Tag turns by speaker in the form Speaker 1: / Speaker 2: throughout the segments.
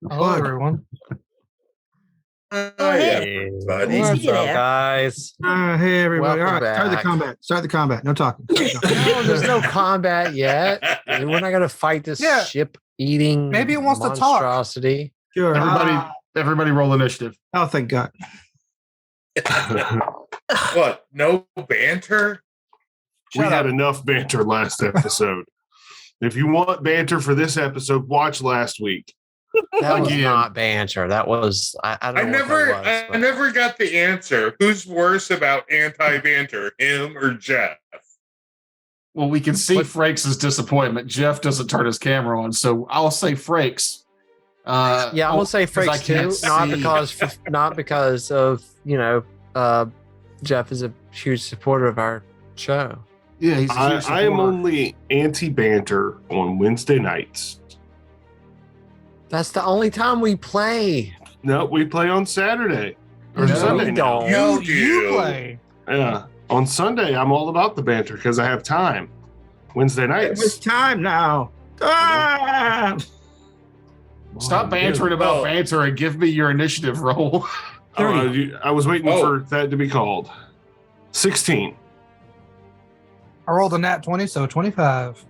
Speaker 1: Hello, everyone.
Speaker 2: Hey, buddy.
Speaker 3: What's up, guys?
Speaker 1: Hey, everybody.
Speaker 3: Welcome
Speaker 1: All right, start the
Speaker 3: back.
Speaker 1: combat. Start the combat. No talking.
Speaker 3: No, there's no combat yet. We're not going to fight this ship-eating
Speaker 1: Maybe it wants to talk.
Speaker 3: monstrosity.
Speaker 1: Sure.
Speaker 4: Everybody roll initiative.
Speaker 1: Oh, thank God.
Speaker 2: What? No banter?
Speaker 5: We had enough banter last episode. If you want banter for this episode, watch last week.
Speaker 3: That was not banter. That was I don't know.
Speaker 2: I never got the answer. Who's worse about anti-banter, him or Jeff?
Speaker 4: Well, we can see Frakes' disappointment. Jeff doesn't turn his camera on, so I'll say Frakes.
Speaker 3: I will say Frakes too, not because of Jeff is a huge supporter of our show.
Speaker 4: Yeah, he's a huge supporter.
Speaker 5: I am only anti-banter on Wednesday nights.
Speaker 3: That's the only time we play.
Speaker 5: No, we play on Saturday or
Speaker 3: No,
Speaker 5: Sunday.
Speaker 3: we don't.
Speaker 2: No,
Speaker 1: You play.
Speaker 5: Yeah, on Sunday I'm all about the banter because I have time. Wednesday nights.
Speaker 1: It's time now. Ah!
Speaker 4: Stop bantering about banter and give me your initiative roll.
Speaker 5: I was waiting for that to be called. 16.
Speaker 1: I rolled a nat 20, so 25.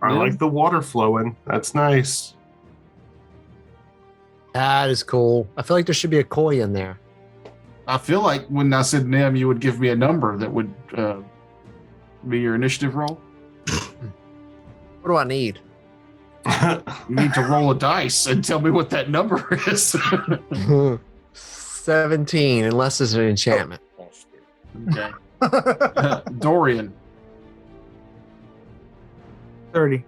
Speaker 5: I like the water flowing. That's nice.
Speaker 3: That is cool. I feel like there should be a koi in there.
Speaker 4: I feel like when I said Nim, you would give me a number that would be your initiative roll.
Speaker 3: What do I need?
Speaker 4: You need to roll a dice and tell me what that number is.
Speaker 3: 17, unless it's an enchantment.
Speaker 4: Okay. Dorian.
Speaker 1: 30.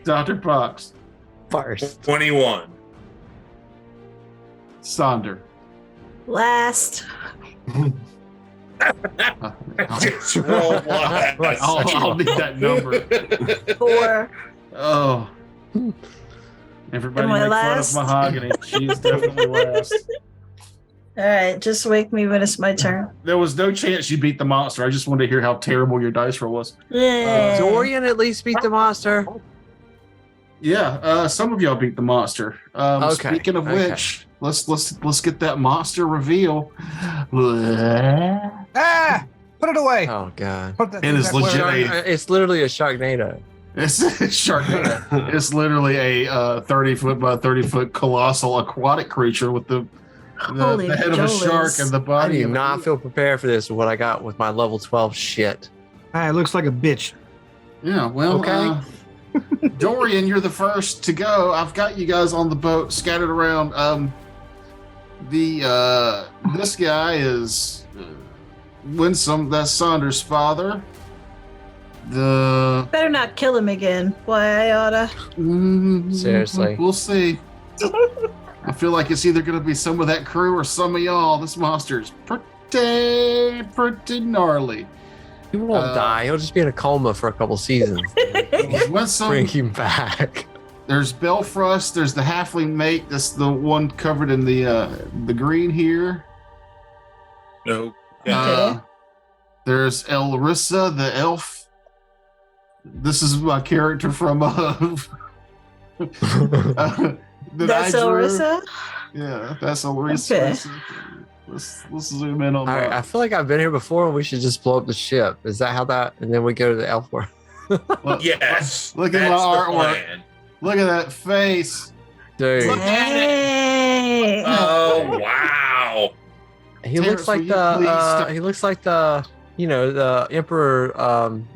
Speaker 4: Dr. Fox.
Speaker 3: First.
Speaker 2: 21.
Speaker 4: Sonder.
Speaker 6: Last.
Speaker 2: Just roll last.
Speaker 4: I'll need that number.
Speaker 6: 4.
Speaker 4: Oh. Everybody
Speaker 6: Am I
Speaker 4: make
Speaker 6: last?
Speaker 4: fun of Mahogany. She's definitely last.
Speaker 6: All right, just wake me when it's my turn.
Speaker 4: There was no chance you beat the monster. I just wanted to hear how terrible your dice roll was.
Speaker 6: Yeah.
Speaker 3: Dorian at least beat the monster.
Speaker 4: Yeah, some of y'all beat the monster.
Speaker 3: Okay,
Speaker 4: Speaking of which, let's get that monster reveal.
Speaker 1: Ah! Put it away.
Speaker 3: Oh god.
Speaker 1: Put that
Speaker 5: It is
Speaker 1: thing back
Speaker 5: legit.
Speaker 1: where-
Speaker 3: It's literally a Sharknado.
Speaker 4: It's Sharknado. It's literally a 30-foot by 30-foot colossal aquatic creature with the
Speaker 6: Holy
Speaker 4: head of a shark
Speaker 6: Jolas.
Speaker 4: and the
Speaker 3: I
Speaker 4: body.
Speaker 3: do
Speaker 4: of
Speaker 3: not feel prepared for this with what I got with my level 12 shit.
Speaker 1: Ah, it looks like a bitch.
Speaker 4: Yeah, well,
Speaker 3: Okay.
Speaker 4: Dorian, you're the first to go. I've got you guys on the boat scattered around. This guy is Winsome. That's Saunders' father.
Speaker 6: Better not kill him again. Boy, I oughta.
Speaker 3: Seriously.
Speaker 4: We'll see. I feel like it's either going to be some of that crew or some of y'all. This monster's pretty gnarly.
Speaker 3: He won't die. He'll just be in a coma for a couple seasons.
Speaker 4: Winsome,
Speaker 3: Bring him back.
Speaker 4: there's Belfrost. There's the halfling mate. That's the one covered in the green here.
Speaker 2: No.
Speaker 4: There's Elrissa, the elf. This is my character from
Speaker 6: That's Orisa?
Speaker 4: Yeah, that's Elrissa.
Speaker 6: Okay.
Speaker 4: Let's zoom in on
Speaker 3: All right,
Speaker 4: that.
Speaker 3: I feel like I've been here before and we should just blow up the ship. Is that how that? And then we go to the elf world.
Speaker 4: Look,
Speaker 2: Yes.
Speaker 4: Look at my
Speaker 2: that's the
Speaker 4: artwork.
Speaker 2: plan.
Speaker 4: Look at that face.
Speaker 3: Dude,
Speaker 4: Look at it.
Speaker 6: Hey.
Speaker 2: Oh, wow.
Speaker 3: he
Speaker 4: Terrence,
Speaker 3: looks like
Speaker 4: will you please stop?
Speaker 3: he looks like the Emperor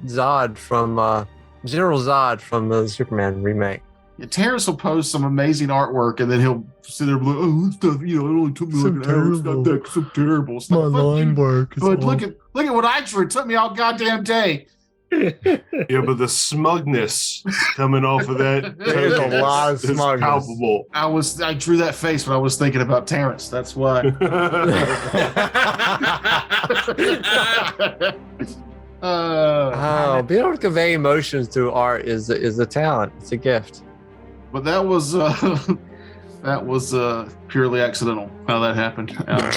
Speaker 3: Zod from General Zod from the Superman remake.
Speaker 4: Yeah, Terrence will post some amazing artwork, and then he'll sit there and be like, "Oh, this stuff, it only took me
Speaker 3: So
Speaker 4: like an hour. It's not that so terrible." It's like, fuck you.
Speaker 3: work.
Speaker 4: But look at what I drew. It took me all goddamn day.
Speaker 5: Yeah, but the smugness coming off of that
Speaker 3: There's a lot of
Speaker 5: is
Speaker 3: smugness.
Speaker 5: palpable.
Speaker 4: I drew that face when I was thinking about Terrence. That's why.
Speaker 3: Oh, being able to convey emotions through art is a talent. It's a gift.
Speaker 4: But that was That was purely accidental how that happened.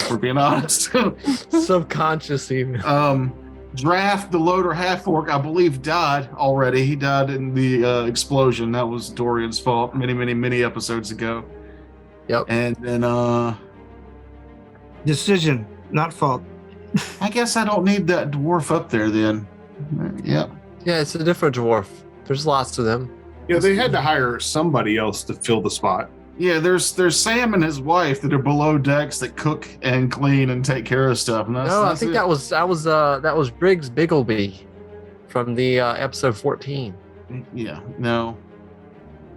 Speaker 4: For being honest.
Speaker 3: Subconscious even.
Speaker 4: Draft, the loader half orc, I believe, died already. He died in the explosion. That was Dorian's fault many episodes ago.
Speaker 3: Yep.
Speaker 4: And then
Speaker 1: Decision, not fault.
Speaker 4: I guess I don't need that dwarf up there then. Yep.
Speaker 3: Yeah, it's a different dwarf. There's lots of them.
Speaker 5: Yeah, they had to hire somebody else to fill the spot.
Speaker 4: Yeah, there's Sam and his wife that are below decks that cook and clean and take care of stuff. And
Speaker 3: I think that was Briggs Biggleby from the episode 14.
Speaker 4: Yeah, no.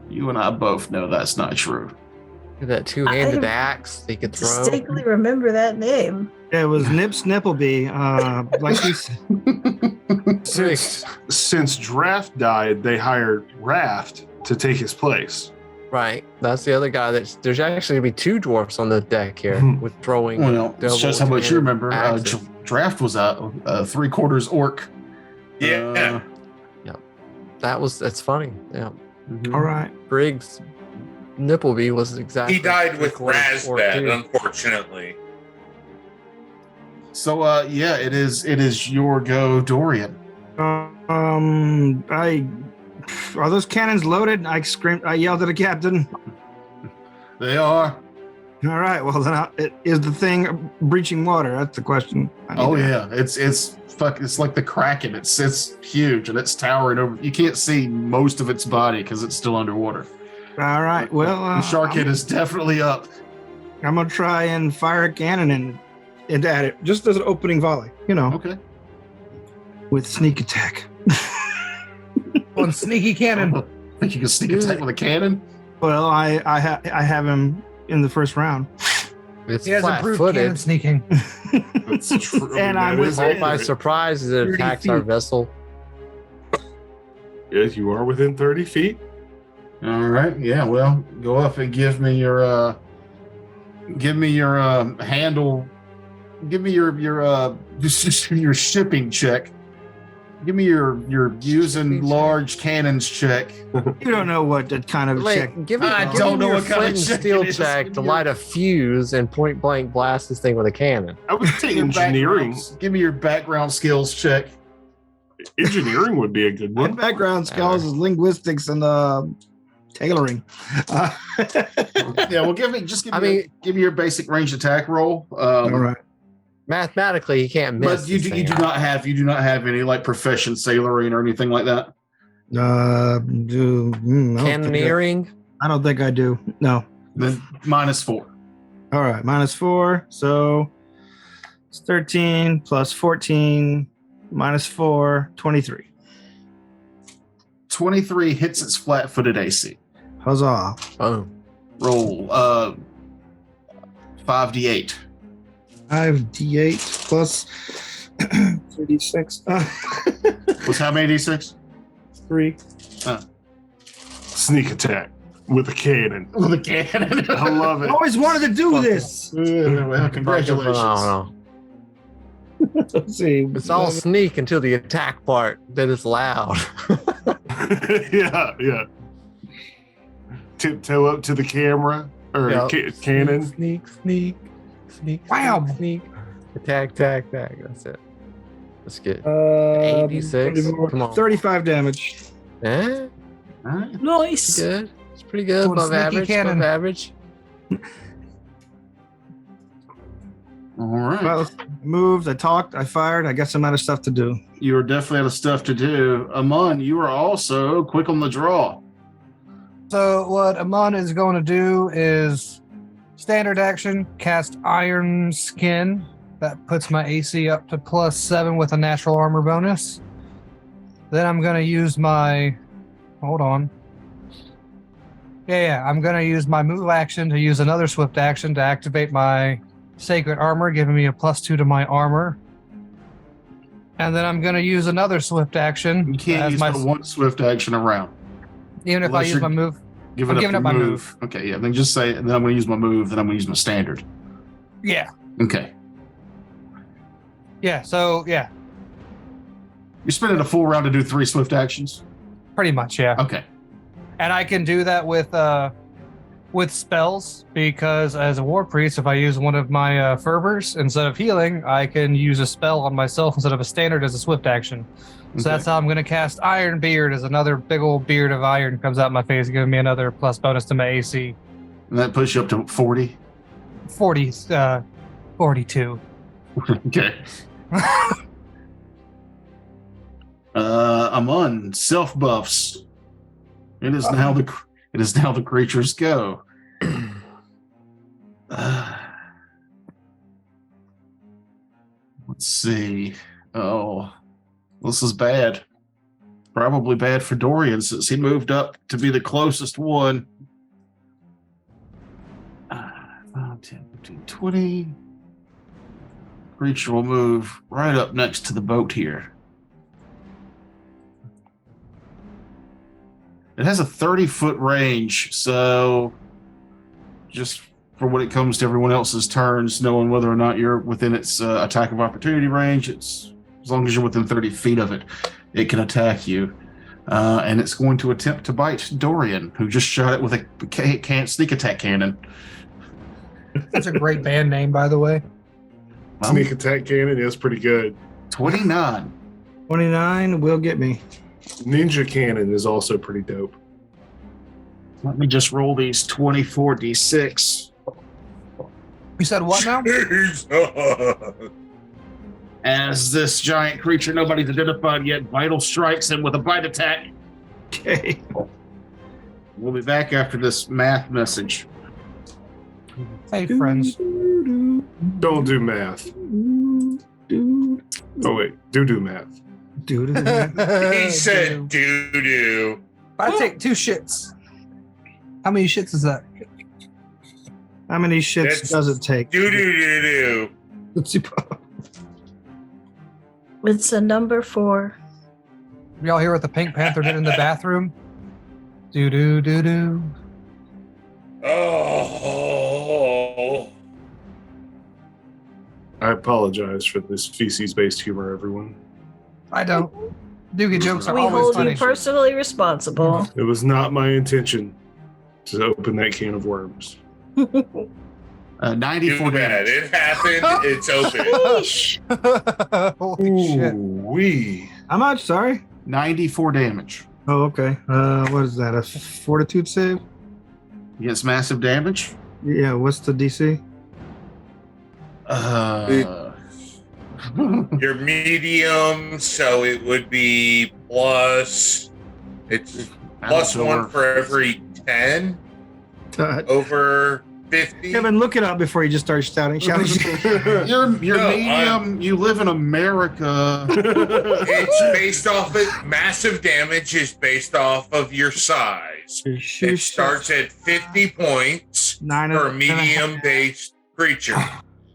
Speaker 4: You and I both know that's not true.
Speaker 3: That two-handed axe they could throw.
Speaker 6: Distinctly remember that name.
Speaker 1: It was Nips Nippleby. Like you said.
Speaker 5: Since Draft died, they hired Raft to take his place.
Speaker 3: Right, that's the other guy. There's actually gonna be two dwarfs on the deck here with throwing.
Speaker 4: Well, it shows how much you remember. Draft was a 3/4 orc.
Speaker 2: Yeah.
Speaker 3: That's funny. Yeah.
Speaker 4: Mhm.
Speaker 1: All right.
Speaker 3: Briggs Nippleby was exactly.
Speaker 2: He died with
Speaker 3: 3/4 orc,
Speaker 2: Razbad,
Speaker 3: too.
Speaker 2: unfortunately.
Speaker 4: So yeah, it is your go, Dorian.
Speaker 1: Are those cannons loaded? I yelled at the captain.
Speaker 4: They are.
Speaker 1: All right. Well, then is the thing breaching water? That's the question.
Speaker 4: Oh yeah, it's like the Kraken. It's huge and it's towering over. You can't see most of its body because it's still underwater.
Speaker 1: All right. Well,
Speaker 4: the shark head is definitely up.
Speaker 1: I'm gonna try and fire a cannon and at it just as an opening volley.
Speaker 4: Okay.
Speaker 1: With sneak attack. One sneaky cannon.
Speaker 4: I think you can sneak attack with a cannon.
Speaker 1: Well, I have him in the first round.
Speaker 3: It's
Speaker 1: He has improved cannon
Speaker 3: flat-footed.
Speaker 1: sneaking.
Speaker 5: That's true.
Speaker 1: And I'm
Speaker 5: that
Speaker 1: with
Speaker 5: is
Speaker 3: Caught by
Speaker 5: accurate.
Speaker 3: surprise as it
Speaker 1: 30
Speaker 3: attacks our
Speaker 1: feet.
Speaker 3: vessel.
Speaker 5: Yes, you are within 30 feet.
Speaker 4: All right. Yeah. Well, go up and give me your handle. Give me your shipping check. Give me your using
Speaker 3: Shipping
Speaker 4: large cannons check.
Speaker 1: You don't know what that kind of check.
Speaker 3: Give me,
Speaker 4: I
Speaker 3: give
Speaker 4: don't
Speaker 3: me
Speaker 4: know
Speaker 3: your
Speaker 4: what kind of
Speaker 3: flint and
Speaker 4: check
Speaker 3: steel
Speaker 4: it is.
Speaker 3: check
Speaker 4: Give
Speaker 3: to
Speaker 4: me
Speaker 3: light a fuse and point blank blast this thing with a cannon.
Speaker 5: I would say engineering.
Speaker 4: Give me your background skills check.
Speaker 5: Engineering would be a good
Speaker 1: My
Speaker 5: one.
Speaker 1: background skills is linguistics and tailoring.
Speaker 4: Yeah. Well, give me your basic ranged attack roll.
Speaker 1: All right.
Speaker 3: Mathematically, you can't miss.
Speaker 4: But you do not have any like proficient sailoring or anything like that.
Speaker 3: Cannoneering.
Speaker 1: I don't think I do. No.
Speaker 4: Then -4.
Speaker 1: All right. -4. So it's 13 plus 14 -4, 23.
Speaker 4: 23 hits its flat-footed AC.
Speaker 1: Huzzah.
Speaker 3: Boom.
Speaker 4: Roll 5d8.
Speaker 1: 5d8 plus 36.
Speaker 4: Was how many d6?
Speaker 1: 3.
Speaker 5: Sneak attack with a cannon.
Speaker 4: With a cannon.
Speaker 5: I love
Speaker 1: I
Speaker 5: it.
Speaker 1: always wanted to do this.
Speaker 4: Well, congratulations.
Speaker 3: No.
Speaker 1: Let's see.
Speaker 3: It's all sneak until the attack part. Then it's loud.
Speaker 5: Yeah. Tiptoe up to the camera or
Speaker 3: Yep.
Speaker 5: cannon.
Speaker 3: Sneak.
Speaker 1: Wow.
Speaker 3: Sneak. Attack. That's it. That's good.
Speaker 1: 86.
Speaker 3: 86. Come on.
Speaker 1: 35 damage.
Speaker 3: Eh?
Speaker 4: All right.
Speaker 6: Nice.
Speaker 3: Good. It's pretty good.
Speaker 1: Going
Speaker 3: Above
Speaker 1: sneaky
Speaker 3: average.
Speaker 1: cannon.
Speaker 3: Above average.
Speaker 4: All right.
Speaker 1: Well, moved. I talked. I fired. I got some other stuff to do.
Speaker 4: You are definitely out of stuff to do. Amon, you are also quick on the draw.
Speaker 1: So what Amon is going to do is standard action, cast Iron Skin. That puts my AC up to +7 with a natural armor bonus. Then I'm going to use my... Hold on. Yeah. I'm going to use my move action to use another swift action to activate my Sacred Armor, giving me a +2 to my armor. And then I'm going to use another swift action.
Speaker 4: You can't
Speaker 1: as
Speaker 4: use
Speaker 1: my,
Speaker 4: but one swift action around.
Speaker 1: even if I
Speaker 4: unless
Speaker 1: use
Speaker 4: you're
Speaker 1: my move.
Speaker 4: Giving
Speaker 1: I'm giving
Speaker 4: your
Speaker 1: up my move.
Speaker 4: Okay, yeah. Then just say, and then I'm going to use my move. Then I'm going to use my standard.
Speaker 1: Yeah.
Speaker 4: Okay.
Speaker 1: Yeah. So, yeah.
Speaker 4: You're spending a full round to do 3 swift actions.
Speaker 1: Pretty much, yeah.
Speaker 4: Okay.
Speaker 1: And I can do that with with spells, because as a war priest, if I use one of my fervors instead of healing, I can use a spell on myself instead of a standard as a swift action. So
Speaker 4: Okay.
Speaker 1: that's how I'm going to cast Iron Beard, as another big old beard of iron comes out my face, giving me another plus bonus to my AC.
Speaker 4: And that puts you up to 40.
Speaker 1: 42.
Speaker 4: Okay. Amun, self buffs. It is now the creature's go. Let's see. Oh, this is bad. Probably bad for Dorian since he moved up to be the closest one. 5, 10, 15, 20. Creature will move right up next to the boat here. It has a 30-foot range, so just for when it comes to everyone else's turns, knowing whether or not you're within its attack of opportunity range, it's as long as you're within 30 feet of it, it can attack you. And it's going to attempt to bite Dorian, who just shot it with a sneak attack cannon.
Speaker 1: That's a great band name, by the way.
Speaker 4: Well,
Speaker 5: Sneak attack cannon is pretty good.
Speaker 4: 29.
Speaker 7: 29 will get me.
Speaker 5: Ninja cannon is also pretty dope.
Speaker 4: Let me just roll these 24d6.
Speaker 1: You said what now?
Speaker 2: Jesus.
Speaker 4: As this giant creature nobody's identified yet, Vital strikes him with a bite attack.
Speaker 7: Okay.
Speaker 4: We'll be back after this math message.
Speaker 1: Hey, friends.
Speaker 5: Don't do math. Oh wait, do math.
Speaker 2: He said doo-doo.
Speaker 1: I take 2 shits. How many shits is that?
Speaker 7: How many shits
Speaker 2: That's
Speaker 7: does it take?
Speaker 2: Doo-doo-doo-doo.
Speaker 6: It's a number 4.
Speaker 1: Y'all hear what the Pink Panther did in the bathroom? Do do do do.
Speaker 2: Oh.
Speaker 5: I apologize for this feces-based humor, everyone.
Speaker 1: I don't. Doogie jokes are
Speaker 6: We
Speaker 1: always
Speaker 6: hold
Speaker 1: funny.
Speaker 6: you personally responsible.
Speaker 5: It was not my intention to open that can of worms.
Speaker 4: 94
Speaker 2: Too bad.
Speaker 4: damage.
Speaker 2: It happened. It's open.
Speaker 6: Yeesh.
Speaker 1: Holy shit.
Speaker 5: Wee.
Speaker 7: How much? Sorry.
Speaker 4: 94 damage.
Speaker 7: Oh, okay. What is that? A fortitude save?
Speaker 4: Against massive damage.
Speaker 7: Yeah. What's the DC?
Speaker 2: You're medium, so it would be plus. It's plus 1 for every 10 over 50.
Speaker 7: Kevin, look it up before you just start shouting.
Speaker 4: You're
Speaker 2: No,
Speaker 4: medium. You live in America.
Speaker 2: It's based off it. Massive damage is based off of your size. It starts at 50 points for a medium-based creature.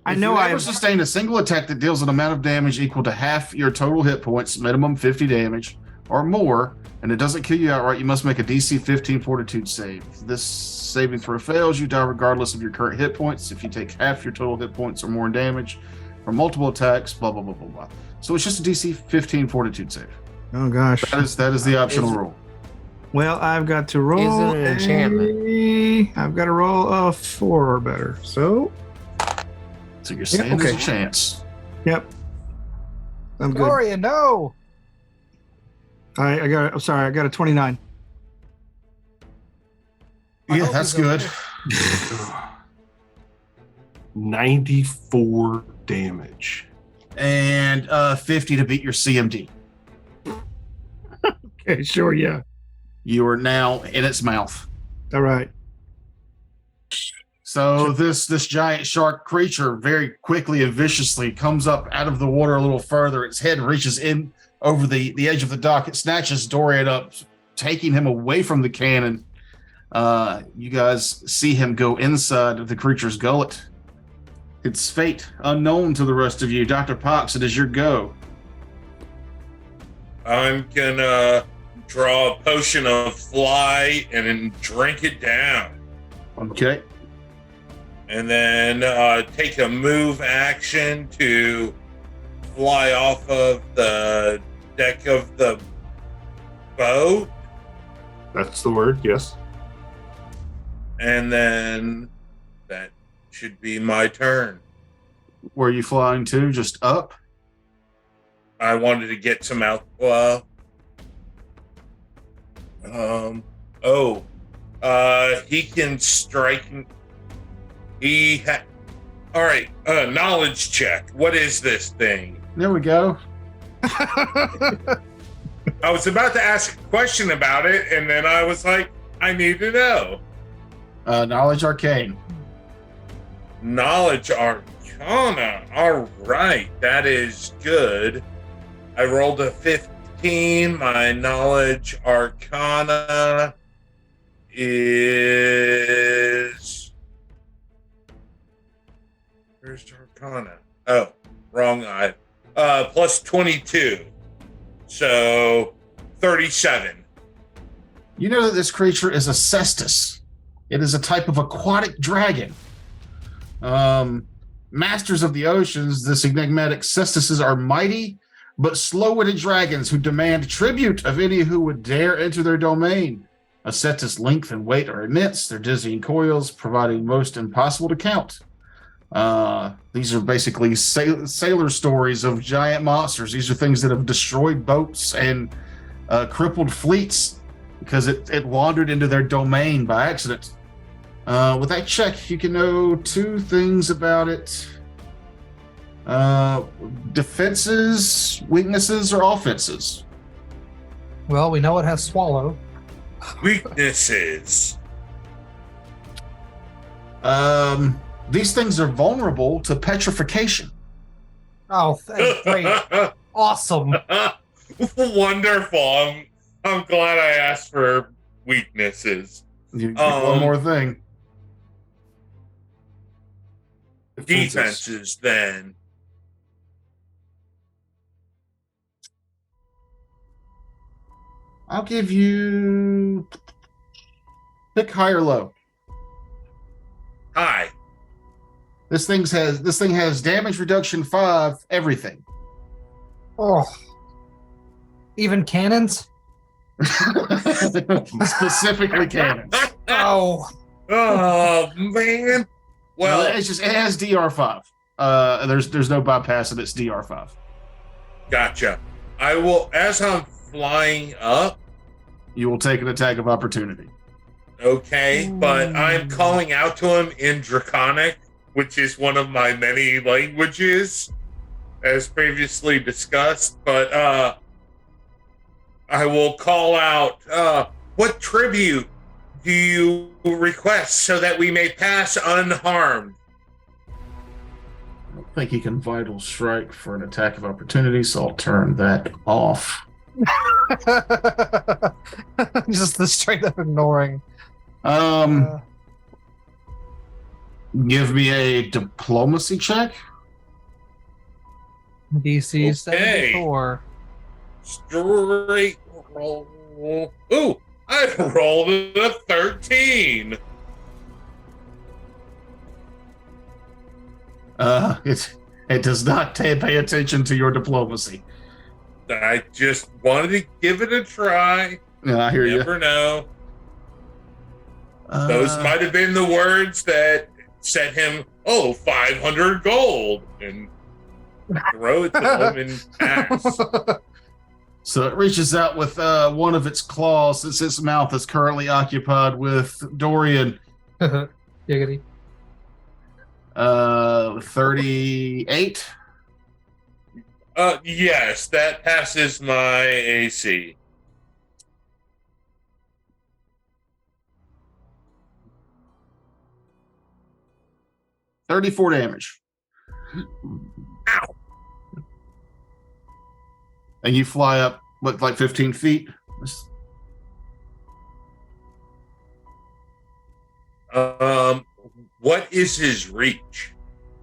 Speaker 7: I
Speaker 4: If
Speaker 7: know
Speaker 4: you
Speaker 7: I
Speaker 4: ever sustain a single attack that deals an amount of damage equal to half your total hit points, minimum 50 damage, or more, and it doesn't kill you outright, you must make a DC 15 fortitude save. If this saving throw fails, you die regardless of your current hit points. If you take half your total hit points or more in damage from multiple attacks, blah, blah, blah, blah, blah. So it's just a DC 15 fortitude save.
Speaker 7: Oh gosh.
Speaker 4: That is the optional
Speaker 3: Is-
Speaker 4: rule.
Speaker 7: Well, I've got to roll.
Speaker 3: Is it an enchantment?
Speaker 7: I've got to roll a 4 or better. So,
Speaker 4: So you're saying there's a chance.
Speaker 7: yep. I'm good.
Speaker 1: Gloria, no.
Speaker 7: I got. I'm sorry. I got a 29.
Speaker 1: I
Speaker 4: Yeah,
Speaker 1: hope
Speaker 4: that's
Speaker 1: he's
Speaker 4: good.
Speaker 1: okay.
Speaker 5: 94 damage.
Speaker 4: And 50 to beat your CMD.
Speaker 7: Okay. Sure. Yeah.
Speaker 4: You are now in its mouth.
Speaker 7: All right.
Speaker 4: So this giant shark creature very quickly and viciously comes up out of the water a little further. Its head reaches in over the edge of the dock. It snatches Dorian up, taking him away from the cannon. You guys see him go inside of the creature's gullet. Its fate unknown to the rest of you. Dr. Pox, it is your go.
Speaker 2: I'm gonna draw a potion of fly and then drink it down.
Speaker 4: Okay.
Speaker 2: And then take a move action to fly off of the deck of the boat.
Speaker 5: That's the word, yes.
Speaker 2: And then that should be my turn.
Speaker 4: Where are you flying to? Just up?
Speaker 2: I wanted to get some out. He can strike. All right. Knowledge check. What is this thing?
Speaker 4: There we go.
Speaker 2: I was about to ask a question about it, and then I was like, I need to know.
Speaker 4: Knowledge Arcane.
Speaker 2: Knowledge Arcana. All right. That is good. I rolled a 15. My Knowledge Arcana is... Where's Arcana? Oh, wrong eye. Plus 22. So 37.
Speaker 4: You know that this creature is a cestus. It is a type of aquatic dragon. Masters of the oceans, this enigmatic cestuses are mighty but slow-witted dragons who demand tribute of any who would dare enter their domain. A cestus length and weight are immense, their dizzying coils providing most impossible to count. These are basically sailor stories of giant monsters. These are things that have destroyed boats and crippled fleets because it wandered into their domain by accident. With that check, you can know 2 things about it. Defenses, weaknesses, or offenses.
Speaker 1: Well, we know it has swallow.
Speaker 2: Weaknesses.
Speaker 4: These things are vulnerable to petrification.
Speaker 1: Oh, that's great. Awesome.
Speaker 2: Wonderful. I'm glad I asked for weaknesses.
Speaker 4: You get one more thing.
Speaker 2: Defenses, then.
Speaker 4: I'll give you pick high or low.
Speaker 2: High.
Speaker 4: This thing has damage reduction 5, everything.
Speaker 1: Oh. Even cannons?
Speaker 4: Specifically cannons.
Speaker 1: Oh.
Speaker 2: Oh man. Well,
Speaker 4: it has DR5. There's no bypassing its DR5.
Speaker 2: Gotcha. I will, as I'm flying up.
Speaker 4: You will take an attack of opportunity.
Speaker 2: Okay, but I'm calling out to him in Draconic, which is one of my many languages, as previously discussed. But I will call out, what tribute do you request so that we may pass unharmed?
Speaker 4: I don't think he can vital strike for an attack of opportunity, so I'll turn that off.
Speaker 1: Just the straight up ignoring.
Speaker 4: Give me a diplomacy check.
Speaker 1: DC 74.
Speaker 2: Straight roll. Ooh, I rolled a 13.
Speaker 4: It does not pay attention to your diplomacy.
Speaker 2: I just wanted to give it a try.
Speaker 4: Yeah, I hear you.
Speaker 2: Never know. Those might have been the words that set him, 500 gold, and throw it to him and ask.
Speaker 4: So it reaches out with one of its claws, since its mouth is currently occupied with Dorian.
Speaker 1: Giggity.
Speaker 4: 38.
Speaker 2: Yes, that passes my AC.
Speaker 4: $34 damage.
Speaker 2: Ow.
Speaker 4: And you fly up, what, like 15 feet?
Speaker 2: What is his reach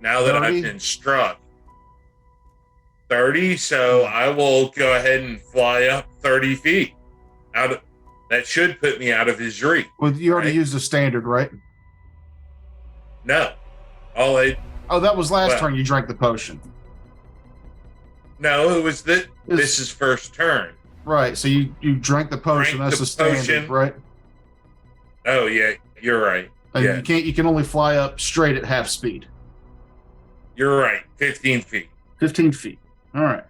Speaker 2: now that
Speaker 4: 30?
Speaker 2: I've been struck? 30, so I will go ahead and fly up 30 feet. That should put me out of his reach.
Speaker 4: Well, you already
Speaker 2: right?
Speaker 4: used the standard, right?
Speaker 2: No.
Speaker 4: That was last turn you drank the potion.
Speaker 2: No, it was this is first turn.
Speaker 4: Right, so you drank the potion.
Speaker 2: Drank
Speaker 4: That's
Speaker 2: the
Speaker 4: the standard,
Speaker 2: potion.
Speaker 4: right?
Speaker 2: Oh, yeah, you're right.
Speaker 4: And
Speaker 2: Yeah.
Speaker 4: you can only fly up straight at half speed.
Speaker 2: You're right. 15 feet.
Speaker 4: 15 feet. All right.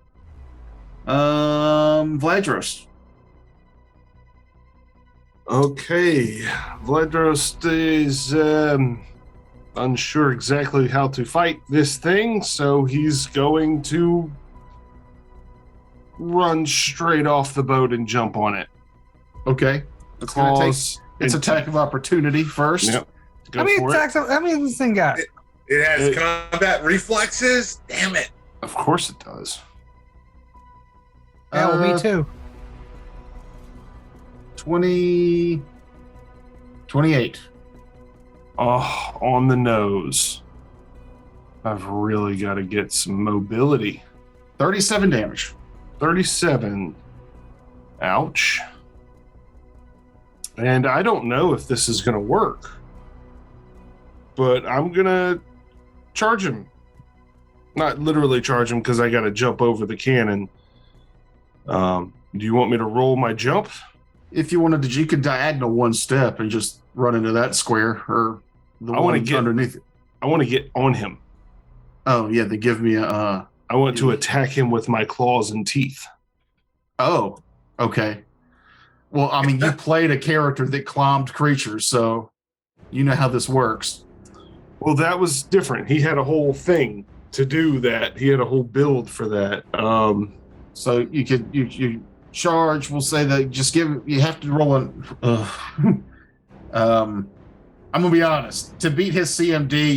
Speaker 4: Vladros.
Speaker 5: Okay, Vladros is unsure exactly how to fight this thing, so he's going to run straight off the boat and jump on it.
Speaker 4: Okay. It's going to take its
Speaker 5: and-
Speaker 4: attack of opportunity first.
Speaker 5: Yep. Go
Speaker 1: How many
Speaker 5: for it.
Speaker 1: attacks? How many this thing got?
Speaker 2: It has
Speaker 5: It-
Speaker 2: combat reflexes. Damn it.
Speaker 5: Of course it does.
Speaker 1: Yeah, well, me too.
Speaker 4: 28.
Speaker 5: Oh, on the nose. I've really got to get some mobility.
Speaker 4: 37 damage.
Speaker 5: 37. Ouch. And I don't know if this is going to work, but I'm going to charge him. Not literally charge him because I got to jump over the cannon. Do you want me to roll my jump?
Speaker 4: If you wanted to, you could diagonal one step and just run into that square or the
Speaker 5: I wanna
Speaker 4: one
Speaker 5: get-
Speaker 4: underneath it.
Speaker 5: I want to get on him.
Speaker 4: Oh, yeah, they give me a...
Speaker 5: I want to attack him with my claws and teeth.
Speaker 4: Oh, okay. Well, I mean, you played a character that climbed creatures, so you know how this works.
Speaker 5: Well, that was different. He had a whole thing to do that. He had a whole build for that.
Speaker 4: So you could you charge. We'll say that you have to roll an. I'm gonna be honest. To beat his CMD,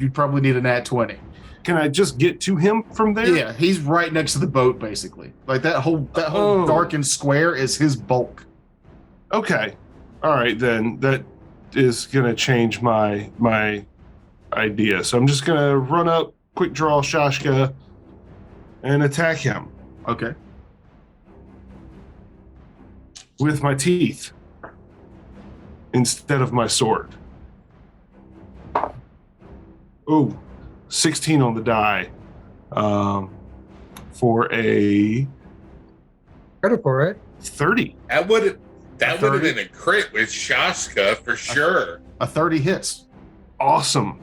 Speaker 4: you probably need an at 20.
Speaker 5: Can I just get to him from there?
Speaker 4: Yeah, he's right next to the boat, basically. Like that whole
Speaker 5: Oh.
Speaker 4: darkened square is his bulk.
Speaker 5: Okay. All right, then that is gonna change my idea. So I'm just gonna run up, quick draw Shashka, and attack him
Speaker 4: Okay.
Speaker 5: with my teeth instead of my sword. Ooh, 16 on the die. For a
Speaker 1: Critical, right?
Speaker 5: 30.
Speaker 2: That would have
Speaker 4: 30?
Speaker 2: been a crit with Shaska for sure.
Speaker 4: A 30 hits.
Speaker 5: Awesome.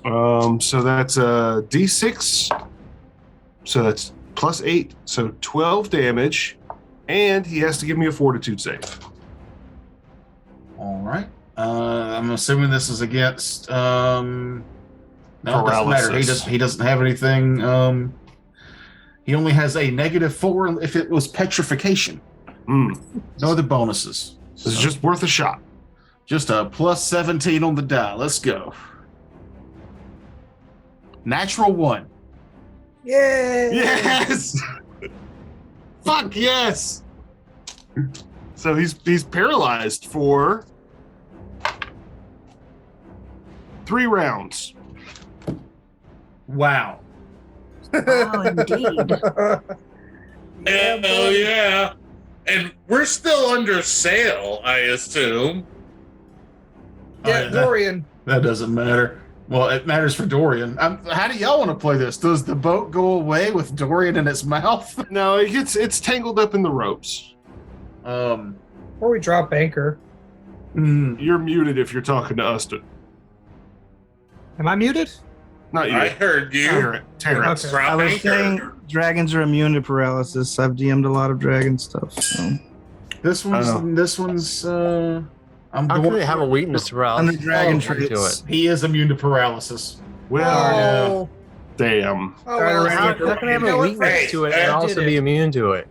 Speaker 5: So that's a D6. So that's plus 8. So 12 damage. And he has to give me a fortitude save.
Speaker 4: All right. I'm assuming this is against. No, it doesn't matter.
Speaker 5: Paralysis.
Speaker 4: He doesn't have anything. He only has a -4 if it was petrification.
Speaker 5: Hmm.
Speaker 4: No other bonuses.
Speaker 5: This is just worth a shot.
Speaker 4: Just a plus 17 on the die. Let's go. Natural 1.
Speaker 1: Yay!
Speaker 5: Yes! Fuck yes! So he's paralyzed for 3 rounds.
Speaker 4: Wow.
Speaker 6: Oh, indeed.
Speaker 2: Hell yeah. And we're still under sail, I assume.
Speaker 1: Yeah, Dorian.
Speaker 4: That doesn't matter. Well, it matters for Dorian. How do y'all want to play this? Does the boat go away with Dorian in its mouth?
Speaker 5: No, it's tangled up in the ropes.
Speaker 1: Or we drop anchor.
Speaker 5: You're muted if you're talking to Uston.
Speaker 1: Am I muted?
Speaker 5: Not you.
Speaker 2: I heard you.
Speaker 5: Terrence.
Speaker 1: Okay.
Speaker 7: I
Speaker 2: Drop
Speaker 7: was
Speaker 2: anchor.
Speaker 7: saying dragons are immune to paralysis. I've DM'd a lot of dragon stuff. So.
Speaker 4: This one's. I'm
Speaker 3: How
Speaker 4: going.
Speaker 3: can they have a weakness to
Speaker 7: On the
Speaker 3: paralysis?
Speaker 7: dragon
Speaker 3: Oh, to
Speaker 7: traits.
Speaker 3: it.
Speaker 4: He is immune to paralysis.
Speaker 5: Well, damn.
Speaker 1: Oh, well,
Speaker 3: How can they have a weakness to it and also be immune to it?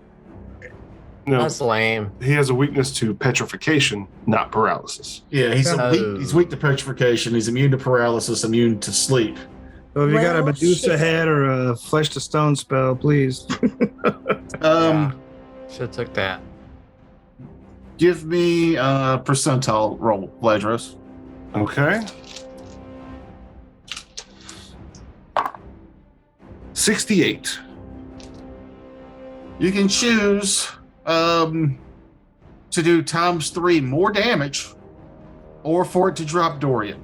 Speaker 5: No,
Speaker 3: That's lame.
Speaker 5: he has a weakness to petrification, not paralysis.
Speaker 4: Yeah, he's
Speaker 3: Oh.
Speaker 4: he's weak to petrification. He's immune to paralysis. Immune to sleep.
Speaker 7: So if you got a
Speaker 6: Well,
Speaker 7: Medusa
Speaker 6: shit.
Speaker 7: head or a flesh to stone spell, please.
Speaker 3: Should have took that.
Speaker 4: Give me a percentile roll, Vladros.
Speaker 5: Okay. 68.
Speaker 4: You can choose to do ×3 more damage, or for it to drop Dorian.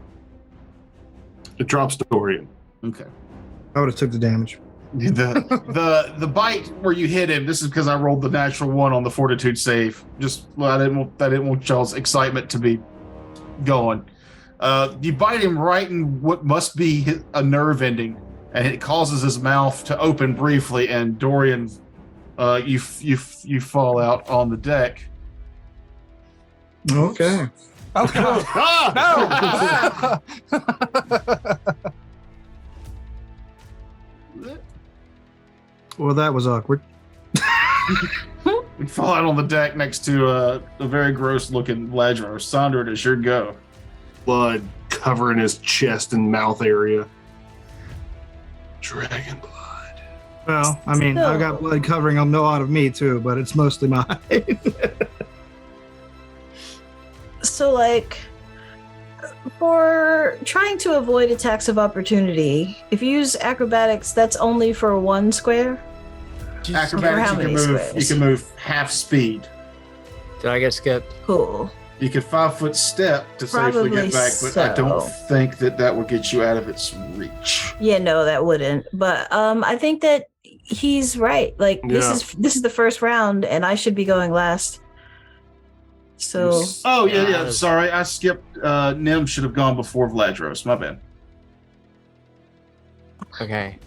Speaker 5: It drops Dorian.
Speaker 4: Okay.
Speaker 7: I would have took the damage.
Speaker 4: The bite where you hit him. This is because I rolled the natural 1 on the fortitude save. Just I didn't want y'all's excitement to be going. You bite him right in what must be a nerve ending, and it causes his mouth to open briefly. And Dorian, you fall out on the deck.
Speaker 7: Okay.
Speaker 1: Oh God! No!
Speaker 7: Well, that was awkward.
Speaker 4: You fall out on the deck next to a very gross-looking Ledger. Sandra, it is your go.
Speaker 5: Blood covering his chest and mouth area. Dragon blood.
Speaker 7: Well, I mean, I've got blood covering a lot of me too, but it's mostly mine.
Speaker 6: So, like, for trying to avoid attacks of opportunity, if you use acrobatics, that's only for 1 square.
Speaker 4: Acrobatics, you can move half speed.
Speaker 3: Did I get skipped?
Speaker 6: Cool.
Speaker 4: You can 5-foot step to safely
Speaker 6: Probably
Speaker 4: get back, but I don't think that would get you out of its reach.
Speaker 6: Yeah, no, that wouldn't. But I think that he's right. Like, this is the first round, and I should be going last. So.
Speaker 4: Oh yeah. Sorry, I skipped. Nim should have gone before Vladros. My bad.
Speaker 3: Okay.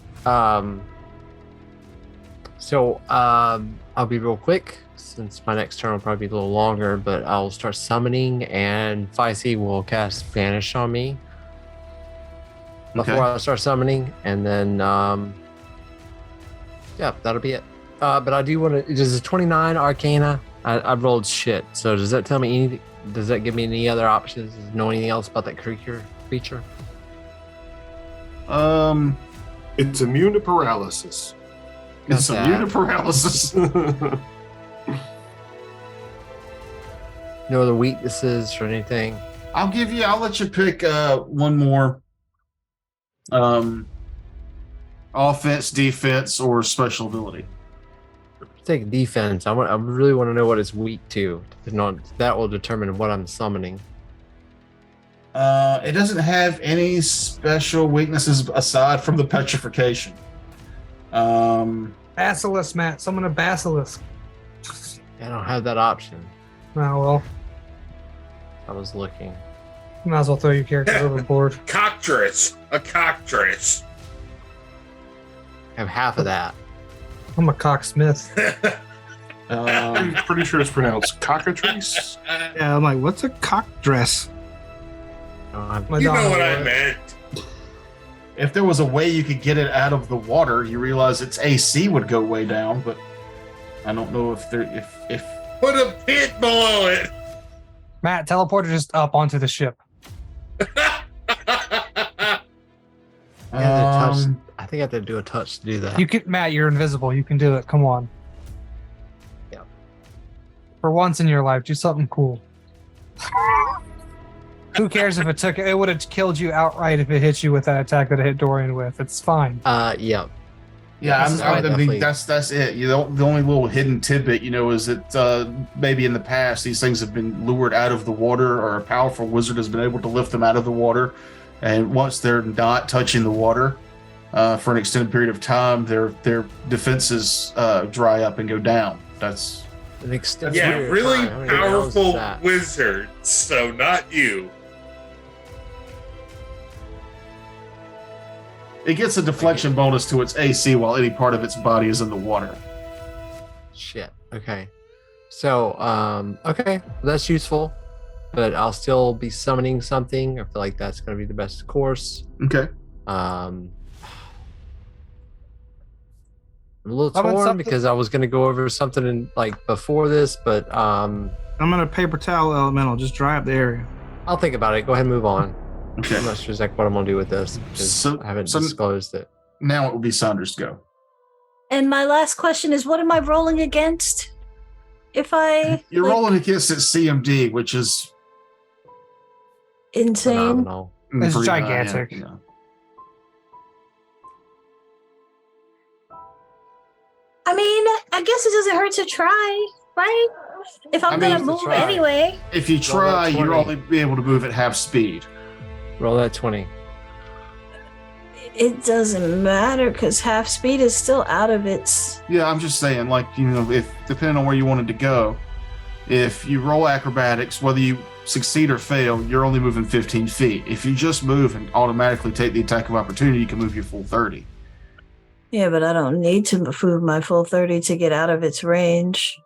Speaker 3: So I'll be real quick since my next turn will probably be a little longer, but I'll start summoning, and Feisty will cast Vanish on me before I start summoning, and then yeah, that'll be it. But I do want to. Does a 29 Arcana? I've rolled shit. So does that tell me anything? Does that give me any other options? Does it know anything else about that creature?
Speaker 5: It's immune to paralysis.
Speaker 4: It's immune to paralysis.
Speaker 3: No other weaknesses or anything?
Speaker 4: I'll let you pick one more. Offense, defense, or special ability.
Speaker 3: Take defense. I really want to know what it's weak to. That will determine what I'm summoning.
Speaker 4: It doesn't have any special weaknesses aside from the petrification.
Speaker 1: Basilisk, Matt. Summon a basilisk.
Speaker 3: I don't have that option.
Speaker 1: Oh, well.
Speaker 3: I was looking.
Speaker 1: You might as well throw your character overboard.
Speaker 2: Cockatrice. A cockatrice.
Speaker 3: I have half of that.
Speaker 1: I'm a cocksmith.
Speaker 5: I'm pretty sure it's pronounced cockatrice.
Speaker 7: Yeah, I'm like, what's a cock dress?
Speaker 2: You know what I meant.
Speaker 4: If there was a way you could get it out of the water, you realize its AC would go way down, but I don't know if
Speaker 2: Put a pit below it.
Speaker 1: Matt, teleporter just up onto the ship.
Speaker 3: I think I have to do a touch to do that.
Speaker 1: You can, Matt. You're invisible. You can do it. Come on.
Speaker 3: Yeah.
Speaker 1: For once in your life, do something cool. Who cares if it took? It would have killed you outright if it hit you with that attack that it hit Dorian with. It's fine.
Speaker 3: Yeah.
Speaker 4: Yeah, I mean, that's it. The only little hidden tidbit, is that maybe in the past these things have been lured out of the water, or a powerful wizard has been able to lift them out of the water, and once they're not touching the water for an extended period of time, their defenses dry up and go down. That's
Speaker 3: an extended period
Speaker 2: really
Speaker 3: of time.
Speaker 2: powerful wizards. So not you.
Speaker 4: It gets a deflection bonus to its AC while any part of its body is in the water.
Speaker 3: Shit. Okay. So, okay, that's useful, but I'll still be summoning something. I feel like that's going to be the best course.
Speaker 4: Okay.
Speaker 3: I'm a little torn because I was going to go over something before this, but
Speaker 7: I'm gonna paper towel elemental. Just dry up the area.
Speaker 3: I'll think about it. Go ahead and move on.
Speaker 4: Okay.
Speaker 3: I'm not sure exactly what I'm going to do with this because I haven't disclosed it.
Speaker 4: Now it will be Saunders' go.
Speaker 6: And my last question is, what am I rolling against?
Speaker 4: You're rolling against its CMD, which is
Speaker 6: insane.
Speaker 3: Phenomenal.
Speaker 1: It's gigantic.
Speaker 4: Yeah.
Speaker 6: I mean, I guess it doesn't hurt to try, right? If I'm going to move anyway.
Speaker 4: If you try, you'll only be able to move at half speed.
Speaker 3: Roll that 20.
Speaker 6: It doesn't matter because half speed is still out of its.
Speaker 4: Yeah, I'm just saying, if depending on where you wanted to go, if you roll acrobatics, whether you succeed or fail, you're only moving 15 feet. If you just move and automatically take the attack of opportunity, you can move your full 30.
Speaker 6: Yeah, but I don't need to move my full 30 to get out of its range.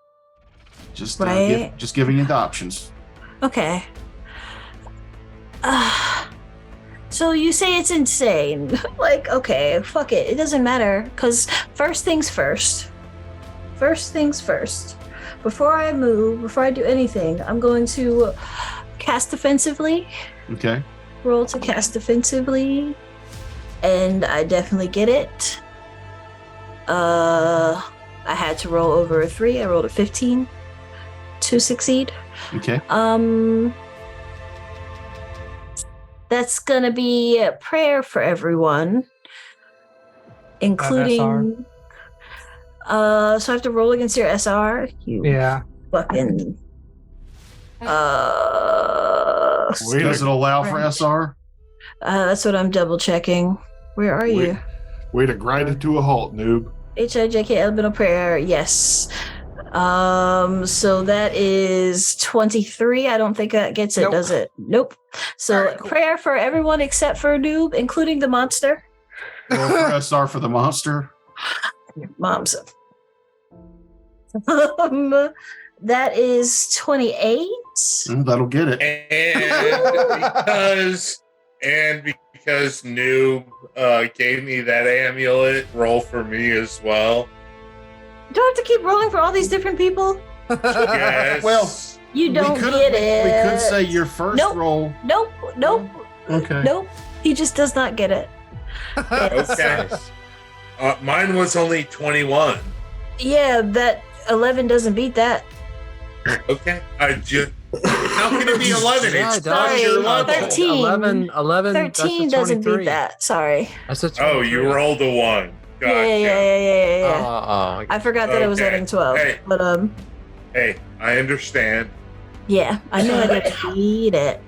Speaker 4: Just
Speaker 6: Right.
Speaker 4: just giving you the options.
Speaker 6: Okay. So you say it's insane. Like, okay, fuck it. It doesn't matter. Because first things first. First things first. Before I move, before I do anything, I'm going to cast defensively.
Speaker 4: Okay.
Speaker 6: Roll to cast defensively. And I definitely get it. I had to roll over a 3. I rolled a 15 to succeed.
Speaker 4: Okay.
Speaker 6: That's gonna be a prayer for everyone, including. So I have to roll against your SR. You fucking.
Speaker 4: Does it allow for SR?
Speaker 6: That's what I'm double checking. Where are you?
Speaker 5: Way to grind it to a halt, noob.
Speaker 6: HIJK elemental prayer. Yes. So that is 23. I don't think that gets it, does it? Nope. So right, cool. Prayer for everyone except for Noob, including the monster.
Speaker 4: Roll for SR for the monster.
Speaker 6: Moms. That is 28.
Speaker 4: That'll get it.
Speaker 2: And because Noob gave me that amulet, roll for me as well.
Speaker 6: Do I have to keep rolling for all these different people?
Speaker 2: Yes.
Speaker 4: Well,
Speaker 6: you don't get it.
Speaker 4: We could say your first roll.
Speaker 6: Nope.
Speaker 4: Okay.
Speaker 6: Nope. He just does not get it.
Speaker 2: Okay. Mine was only 21.
Speaker 6: Yeah, that 11 doesn't beat that.
Speaker 2: Okay. How can it be 11?
Speaker 3: Yeah,
Speaker 2: It's not your level.
Speaker 6: 13.
Speaker 3: 11.
Speaker 6: 13 doesn't beat that. Sorry.
Speaker 3: That's a
Speaker 2: 23. You rolled a 1. Gotcha.
Speaker 6: Yeah. I forgot that it was adding 12.
Speaker 2: Hey.
Speaker 6: But
Speaker 2: Hey, I understand.
Speaker 6: Yeah, I know I get to beat it.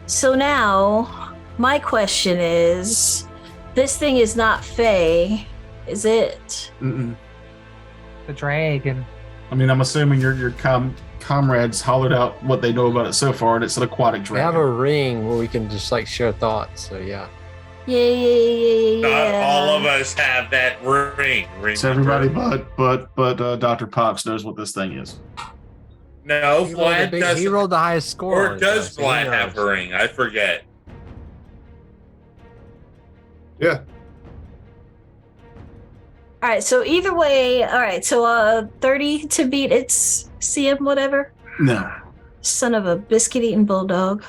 Speaker 6: So now, my question is, this thing is not Fae, is it?
Speaker 4: Mm-mm.
Speaker 1: The dragon.
Speaker 4: I mean, I'm assuming your comrades hollered out what they know about it so far, and it's an aquatic dragon.
Speaker 3: We have a ring where we can just like share thoughts. So yeah.
Speaker 6: Yeah.
Speaker 2: Not all of us have that ring.
Speaker 4: So everybody but Dr. Pox knows what this thing is.
Speaker 2: No, Vlad doesn't.
Speaker 3: He rolled the highest score.
Speaker 2: Or does Vlad have a ring? I forget.
Speaker 5: Yeah.
Speaker 6: All right, so either way, all right, so 30 to beat its CM whatever?
Speaker 4: No.
Speaker 6: Son of a biscuit-eating bulldog.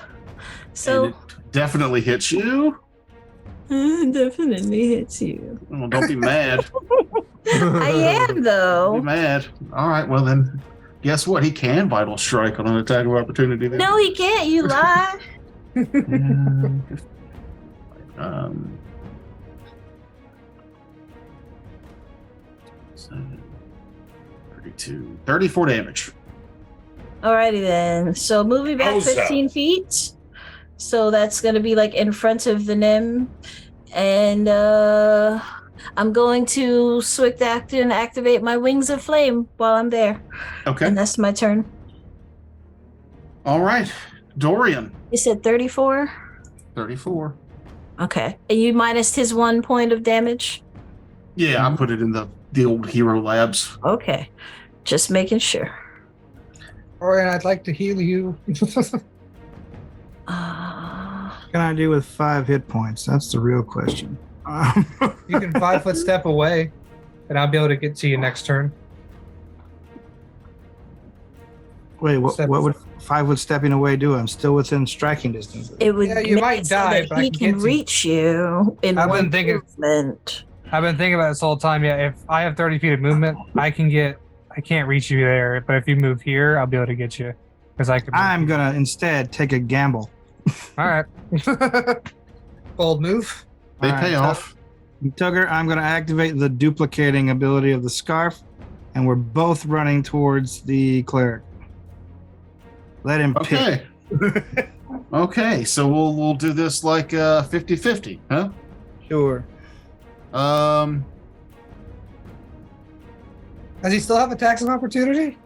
Speaker 6: So...
Speaker 4: And it definitely hits you.
Speaker 6: Definitely hits you.
Speaker 4: Well, don't be mad.
Speaker 6: I am, though.
Speaker 4: Don't be mad. All right, well then, guess what? He can Vital Strike on an attack of opportunity. Then.
Speaker 6: No, he can't. You lie.
Speaker 4: 32, 34 damage.
Speaker 6: Alrighty then. So moving back 15 feet. So that's going to be like in front of the Nim. And I'm going to Swift Act and activate my Wings of Flame while I'm there.
Speaker 4: Okay.
Speaker 6: And that's my turn.
Speaker 4: All right. Dorian.
Speaker 6: You said 34?
Speaker 4: 34.
Speaker 6: Okay. And you minus his 1 point of damage?
Speaker 4: Yeah, I put it in the old hero labs.
Speaker 6: Okay. Just making sure.
Speaker 1: Orion, I'd like to heal you.
Speaker 7: What can I do with 5 hit points? That's the real question.
Speaker 1: You can 5-foot step away, and I'll be able to get to you next turn.
Speaker 7: Wait, what would 5-foot stepping away do? I'm still within striking distance.
Speaker 6: It would
Speaker 1: you might die, but
Speaker 6: he can reach you in one movement.
Speaker 1: I've been thinking about this whole time. Yeah, if I have 30 feet of movement, I can't reach you there. But if you move here, I'll be able to get you. I'm
Speaker 7: gonna instead take a gamble.
Speaker 1: All right. Bold move.
Speaker 4: They pay off.
Speaker 7: Tugger, I'm gonna activate the duplicating ability of the scarf, and we're both running towards the cleric. Let him pick.
Speaker 4: Okay, so we'll do this like 50-50, huh?
Speaker 7: Sure.
Speaker 1: Does he still have attacks of opportunity?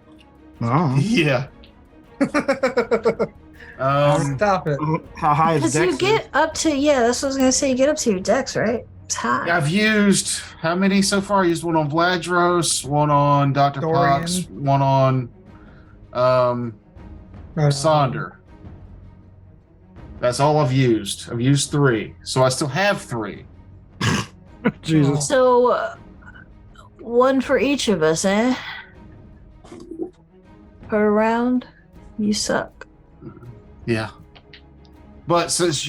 Speaker 7: Oh.
Speaker 4: Yeah.
Speaker 1: Stop it.
Speaker 7: How high is
Speaker 6: Because
Speaker 7: Dex?
Speaker 6: you get up to, that's what I was going to say, you get up to your dex, right? It's high.
Speaker 4: I've used how many so far? I used one on Vladros, one on Dr.
Speaker 1: Dorian.
Speaker 4: Pox, one on Sonder. That's all I've used. I've used 3. So I still have 3.
Speaker 7: Jesus.
Speaker 6: So, one for each of us, eh? Per round? You suck.
Speaker 4: Yeah. But since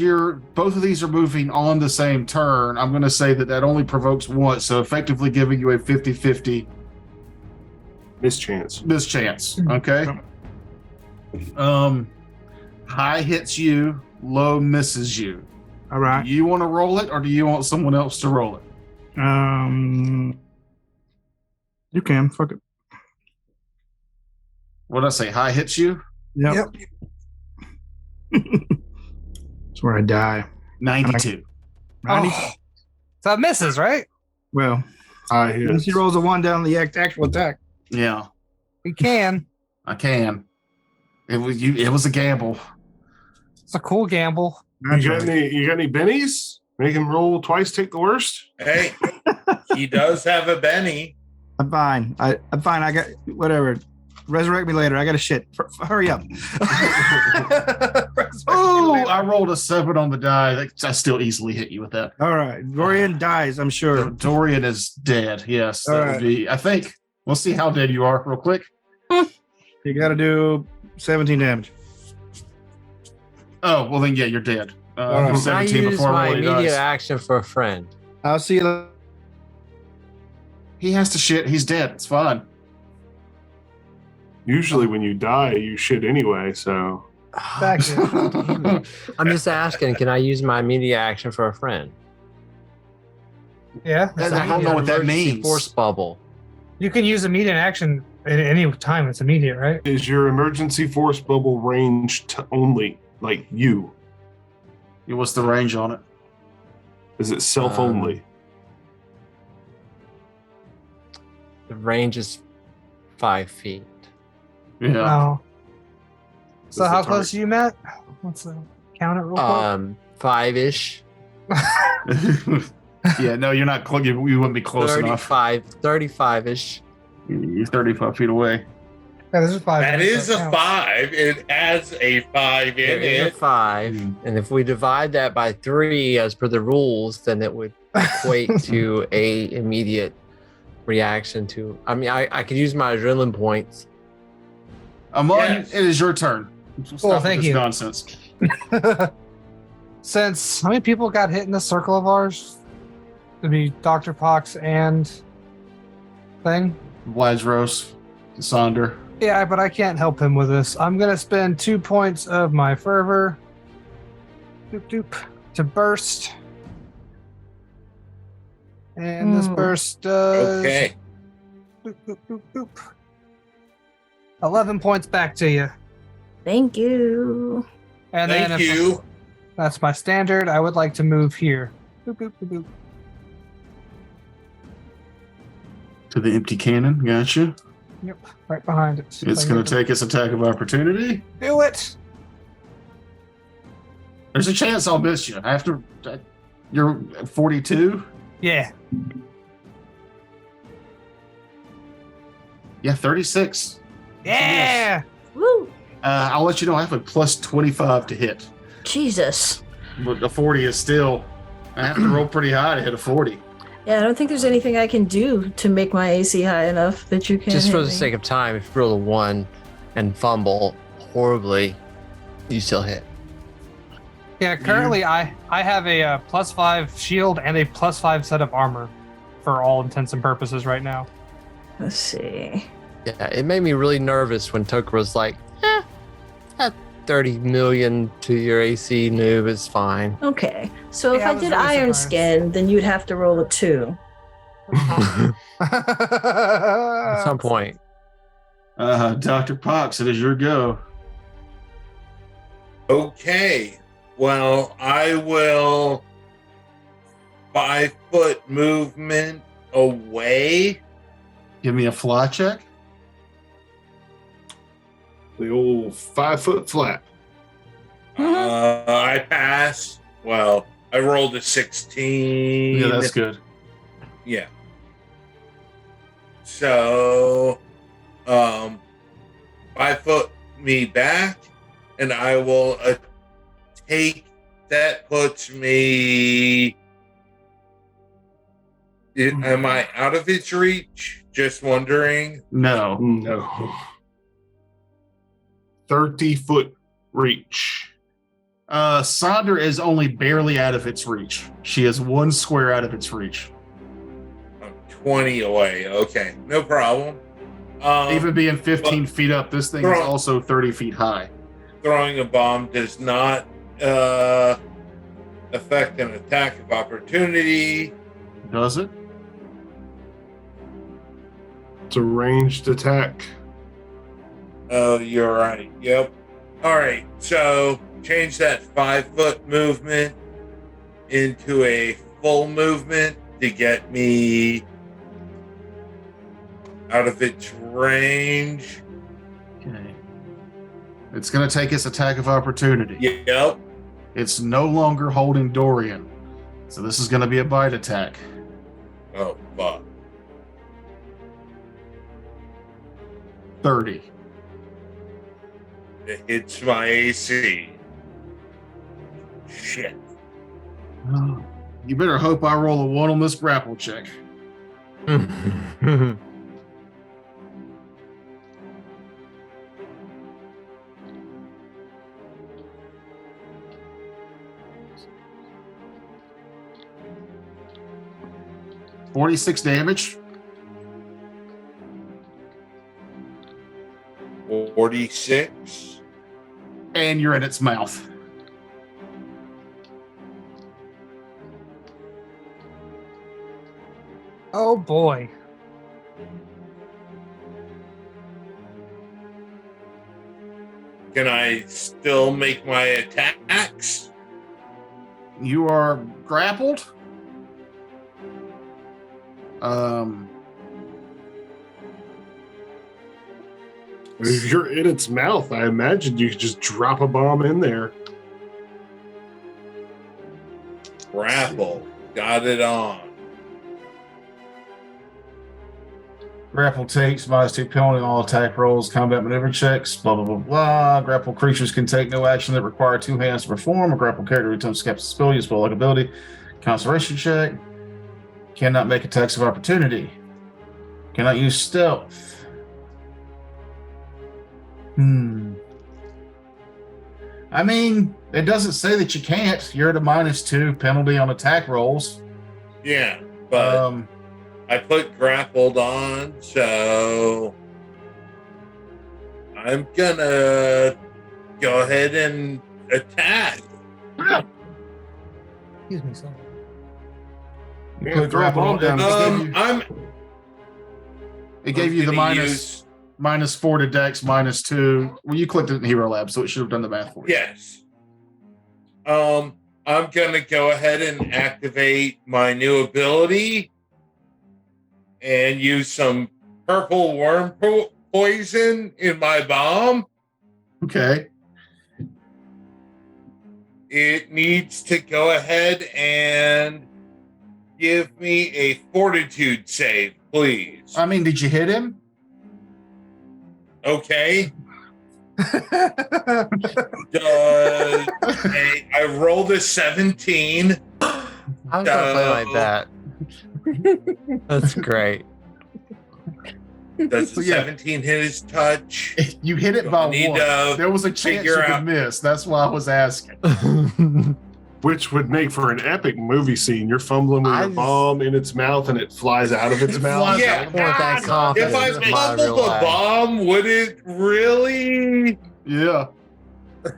Speaker 4: both of these are moving on the same turn, I'm going to say that only provokes once, so effectively giving you a 50-50
Speaker 5: mischance.
Speaker 4: Okay. High hits you, low misses you.
Speaker 7: All right.
Speaker 4: Do you want to roll it, or do you want someone else to roll it?
Speaker 7: You can. Fuck it.
Speaker 4: What did I say? High hits you?
Speaker 7: Yep. That's where I die.
Speaker 4: 92.
Speaker 7: 90.
Speaker 1: Oh. So it misses, right?
Speaker 7: Well,
Speaker 5: High
Speaker 7: unless
Speaker 5: hits.
Speaker 7: he rolls a 1 down the actual attack.
Speaker 4: Yeah,
Speaker 1: We can.
Speaker 4: I can. It was a gamble.
Speaker 1: It's a cool gamble.
Speaker 5: You got any bennies? Make him roll twice, take the worst.
Speaker 2: Hey, he does have a Benny.
Speaker 7: I'm fine. I'm fine. I got whatever. Resurrect me later. I got a shit. Hurry up.
Speaker 4: Oh, I rolled a 7 on the die. I still easily hit you with that.
Speaker 7: All right. Dorian dies, I'm sure.
Speaker 4: Dorian is dead. Yes, that
Speaker 7: All
Speaker 4: would
Speaker 7: right.
Speaker 4: be. I think we'll see how dead you are real quick.
Speaker 7: You got to do 17 damage.
Speaker 4: Oh, well then, yeah, you're dead.
Speaker 7: All right.
Speaker 3: I
Speaker 4: 17
Speaker 3: use
Speaker 4: before
Speaker 3: my
Speaker 4: everybody
Speaker 3: immediate
Speaker 4: dies.
Speaker 3: action for a friend.
Speaker 7: I'll see you later.
Speaker 4: He has to shit. He's dead. It's fine.
Speaker 5: Usually, when you die, you shit anyway. So
Speaker 1: Back in.
Speaker 3: I'm just asking, can I use my immediate action for a friend?
Speaker 1: Yeah.
Speaker 4: I don't know what that
Speaker 3: Emergency
Speaker 4: means.
Speaker 3: Force bubble.
Speaker 1: You can use immediate action at any time. It's immediate, right?
Speaker 5: is your emergency force bubble ranged to only like you?
Speaker 4: What's the range on it?
Speaker 5: Is it self only?
Speaker 3: The range is 5 feet.
Speaker 4: Yeah.
Speaker 1: Oh. So
Speaker 5: Does the
Speaker 1: how close are you, Matt? Let's count it real quick.
Speaker 3: 5-ish.
Speaker 4: Yeah, no, you're not close. You wouldn't be close enough.
Speaker 3: 35-ish.
Speaker 4: You're 35 feet away.
Speaker 1: Yeah, this is 5.
Speaker 2: That
Speaker 1: minutes,
Speaker 2: is
Speaker 1: so it
Speaker 2: a
Speaker 1: counts.
Speaker 2: 5. It has a 5 in
Speaker 3: It is a
Speaker 2: it.
Speaker 3: 5. And if we divide that by 3 as per the rules, then it would equate to a immediate reaction to. I mean, I could use my adrenaline points.
Speaker 4: Amon,
Speaker 2: Yes.
Speaker 4: it is your turn. Stop with
Speaker 1: thank
Speaker 4: this
Speaker 1: you.
Speaker 4: nonsense.
Speaker 1: Since how many people got hit in the circle of ours? To be Dr. Pox and thing?
Speaker 4: Vladros, Sonder.
Speaker 1: Yeah, but I can't help him with this. I'm gonna spend 2 points of my fervor. Doop doop. To burst. And this burst does
Speaker 2: Okay.
Speaker 1: boop, boop, boop, boop. 11 points back to you.
Speaker 6: Thank you.
Speaker 1: And then
Speaker 2: Thank
Speaker 1: if
Speaker 2: you.
Speaker 1: that's my standard, I would like to move here. Boop, boop, boop, boop.
Speaker 4: To the empty cannon. Gotcha.
Speaker 1: Yep, right behind it.
Speaker 4: It's going to take its attack of opportunity.
Speaker 1: Do it.
Speaker 4: There's a chance I'll miss you. After you're 42.
Speaker 1: Yeah.
Speaker 4: Yeah, 36.
Speaker 1: Yeah.
Speaker 6: Woo!
Speaker 4: I'll let you know I have a plus 25 to hit.
Speaker 6: Jesus.
Speaker 4: But a 40 is still. I have to roll pretty high to hit a 40.
Speaker 6: Yeah, I don't think there's anything I can do to make my AC high enough that you can.
Speaker 3: Just
Speaker 6: hit
Speaker 3: for the
Speaker 6: me.
Speaker 3: sake of time, if you roll a 1 and fumble horribly, you still hit.
Speaker 1: Yeah, currently I have a +5 shield and a +5 set of armor for all intents and purposes right now.
Speaker 6: Let's see.
Speaker 3: Yeah, it made me really nervous when Tucker was like, that 30 million to your AC noob is fine.
Speaker 6: Okay, so if
Speaker 1: Yeah, I
Speaker 6: I
Speaker 1: was
Speaker 6: did
Speaker 1: really
Speaker 6: Iron
Speaker 1: surprised.
Speaker 6: Skin, then you'd have to roll a 2.
Speaker 3: At some point.
Speaker 4: Dr. Pox, it is your go.
Speaker 2: Okay. Well, I will 5-foot movement away.
Speaker 4: Give me a fly check.
Speaker 5: The old 5 foot flat.
Speaker 2: I pass. Well, I rolled a 16.
Speaker 4: Yeah, that's good.
Speaker 2: Yeah. So, 5 foot me back, and I will take. That puts me. Am I out of its reach? Just wondering.
Speaker 4: No.
Speaker 5: 30 foot reach.
Speaker 4: Sonder is only barely out of its reach. She is 1 square out of its reach.
Speaker 2: I'm 20 away. Okay, no problem.
Speaker 4: Even being 15 feet up, this thing is also 30 feet high.
Speaker 2: Throwing a bomb does not affect an attack of opportunity.
Speaker 4: Does it?
Speaker 5: It's a ranged attack.
Speaker 2: Oh, you're right. Yep. All right. So change that 5 foot movement into a full movement to get me out of its range.
Speaker 4: Okay. It's going to take its attack of opportunity.
Speaker 2: Yep.
Speaker 4: It's no longer holding Dorian. So this is going to be a bite attack.
Speaker 2: Oh, fuck.
Speaker 4: 30.
Speaker 2: It hits my AC. Shit.
Speaker 4: You better hope I roll a 1 on this grapple check. 46 damage.
Speaker 2: 46.
Speaker 4: And you're in its mouth.
Speaker 1: Oh boy.
Speaker 2: Can I still make my attacks?
Speaker 4: You are grappled.
Speaker 5: If you're in its mouth, I imagine you could just drop a bomb in there.
Speaker 2: Grapple. Got it on.
Speaker 4: Grapple takes -2 penalty on all attack rolls, combat maneuver checks, blah, blah, blah, blah. Grapple creatures can take no action that require 2 hands to perform. A grapple character returns capture spell, use spell like ability. Concentration check. Cannot make attacks of opportunity. Cannot use stealth. I mean, it doesn't say that you can't. You're at a -2 penalty on attack rolls.
Speaker 2: Yeah, but I put grappled on, so I'm gonna go ahead and attack.
Speaker 1: Excuse me, son.
Speaker 4: You put grapple on down. It gave you the -4 to dex, -2. Well, you clicked it in Hero Lab, so it should have done the math for you.
Speaker 2: Yes. I'm gonna go ahead and activate my new ability and use some purple worm poison in my bomb.
Speaker 4: Okay.
Speaker 2: It needs to go ahead and give me a fortitude save, please.
Speaker 4: I mean, did you hit him?
Speaker 2: Okay. I rolled a 17.
Speaker 3: I'm gonna play like that. That's great.
Speaker 2: Does the 17 hit his touch?
Speaker 4: You hit it by 1. There was a chance you could miss. That's why I was asking.
Speaker 5: Which would make for an epic movie scene. You're fumbling with your bomb in its mouth and it flies out of its mouth.
Speaker 2: Yeah, if I fumbled the bomb, would it really?
Speaker 4: Yeah.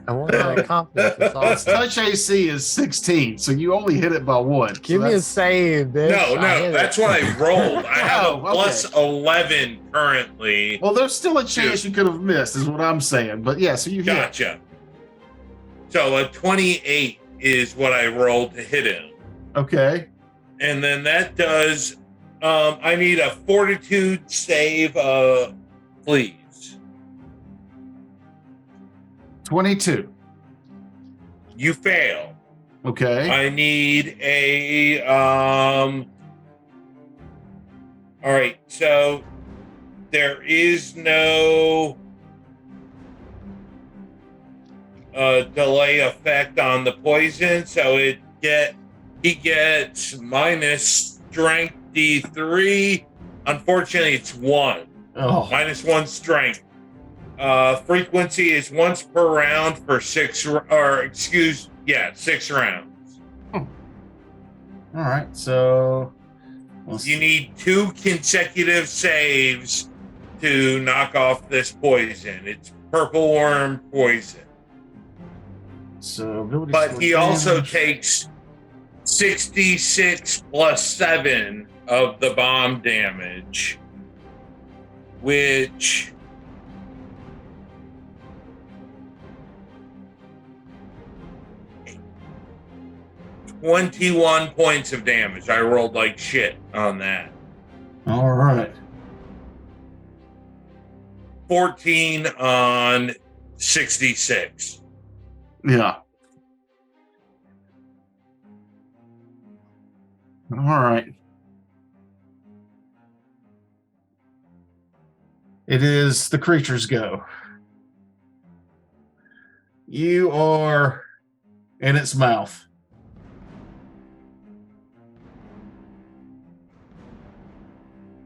Speaker 3: I want that confidence. It's
Speaker 4: Its
Speaker 3: awesome.
Speaker 4: touch AC is 16, so you only hit it by 1.
Speaker 3: Give me a save, bitch.
Speaker 2: No, that's what I rolled. I have a plus
Speaker 4: okay.
Speaker 2: 11 currently.
Speaker 4: Well, there's still a chance you could have missed, is what I'm saying. But yeah, so you hit.
Speaker 2: Gotcha. So a 28 is what I rolled to hit him.
Speaker 4: Okay.
Speaker 2: And then that does, I need a fortitude save, please.
Speaker 4: 22.
Speaker 2: You fail.
Speaker 4: Okay.
Speaker 2: I need a all right, so there is no delay effect on the poison, so he gets minus strength D3. Unfortunately, it's 1.
Speaker 4: Oh.
Speaker 2: Minus 1 strength. Frequency is once per round for 6 rounds.
Speaker 4: All right. So
Speaker 2: You need 2 consecutive saves to knock off this poison. It's purple worm poison.
Speaker 4: So ability
Speaker 2: But
Speaker 4: score
Speaker 2: he also
Speaker 4: damage.
Speaker 2: takes 66 plus 7 of the bomb damage, which 21 points of damage. I rolled like shit on that.
Speaker 4: All right.
Speaker 2: 14 on 66.
Speaker 4: Yeah. All right. It is the creature's go. You are in its mouth.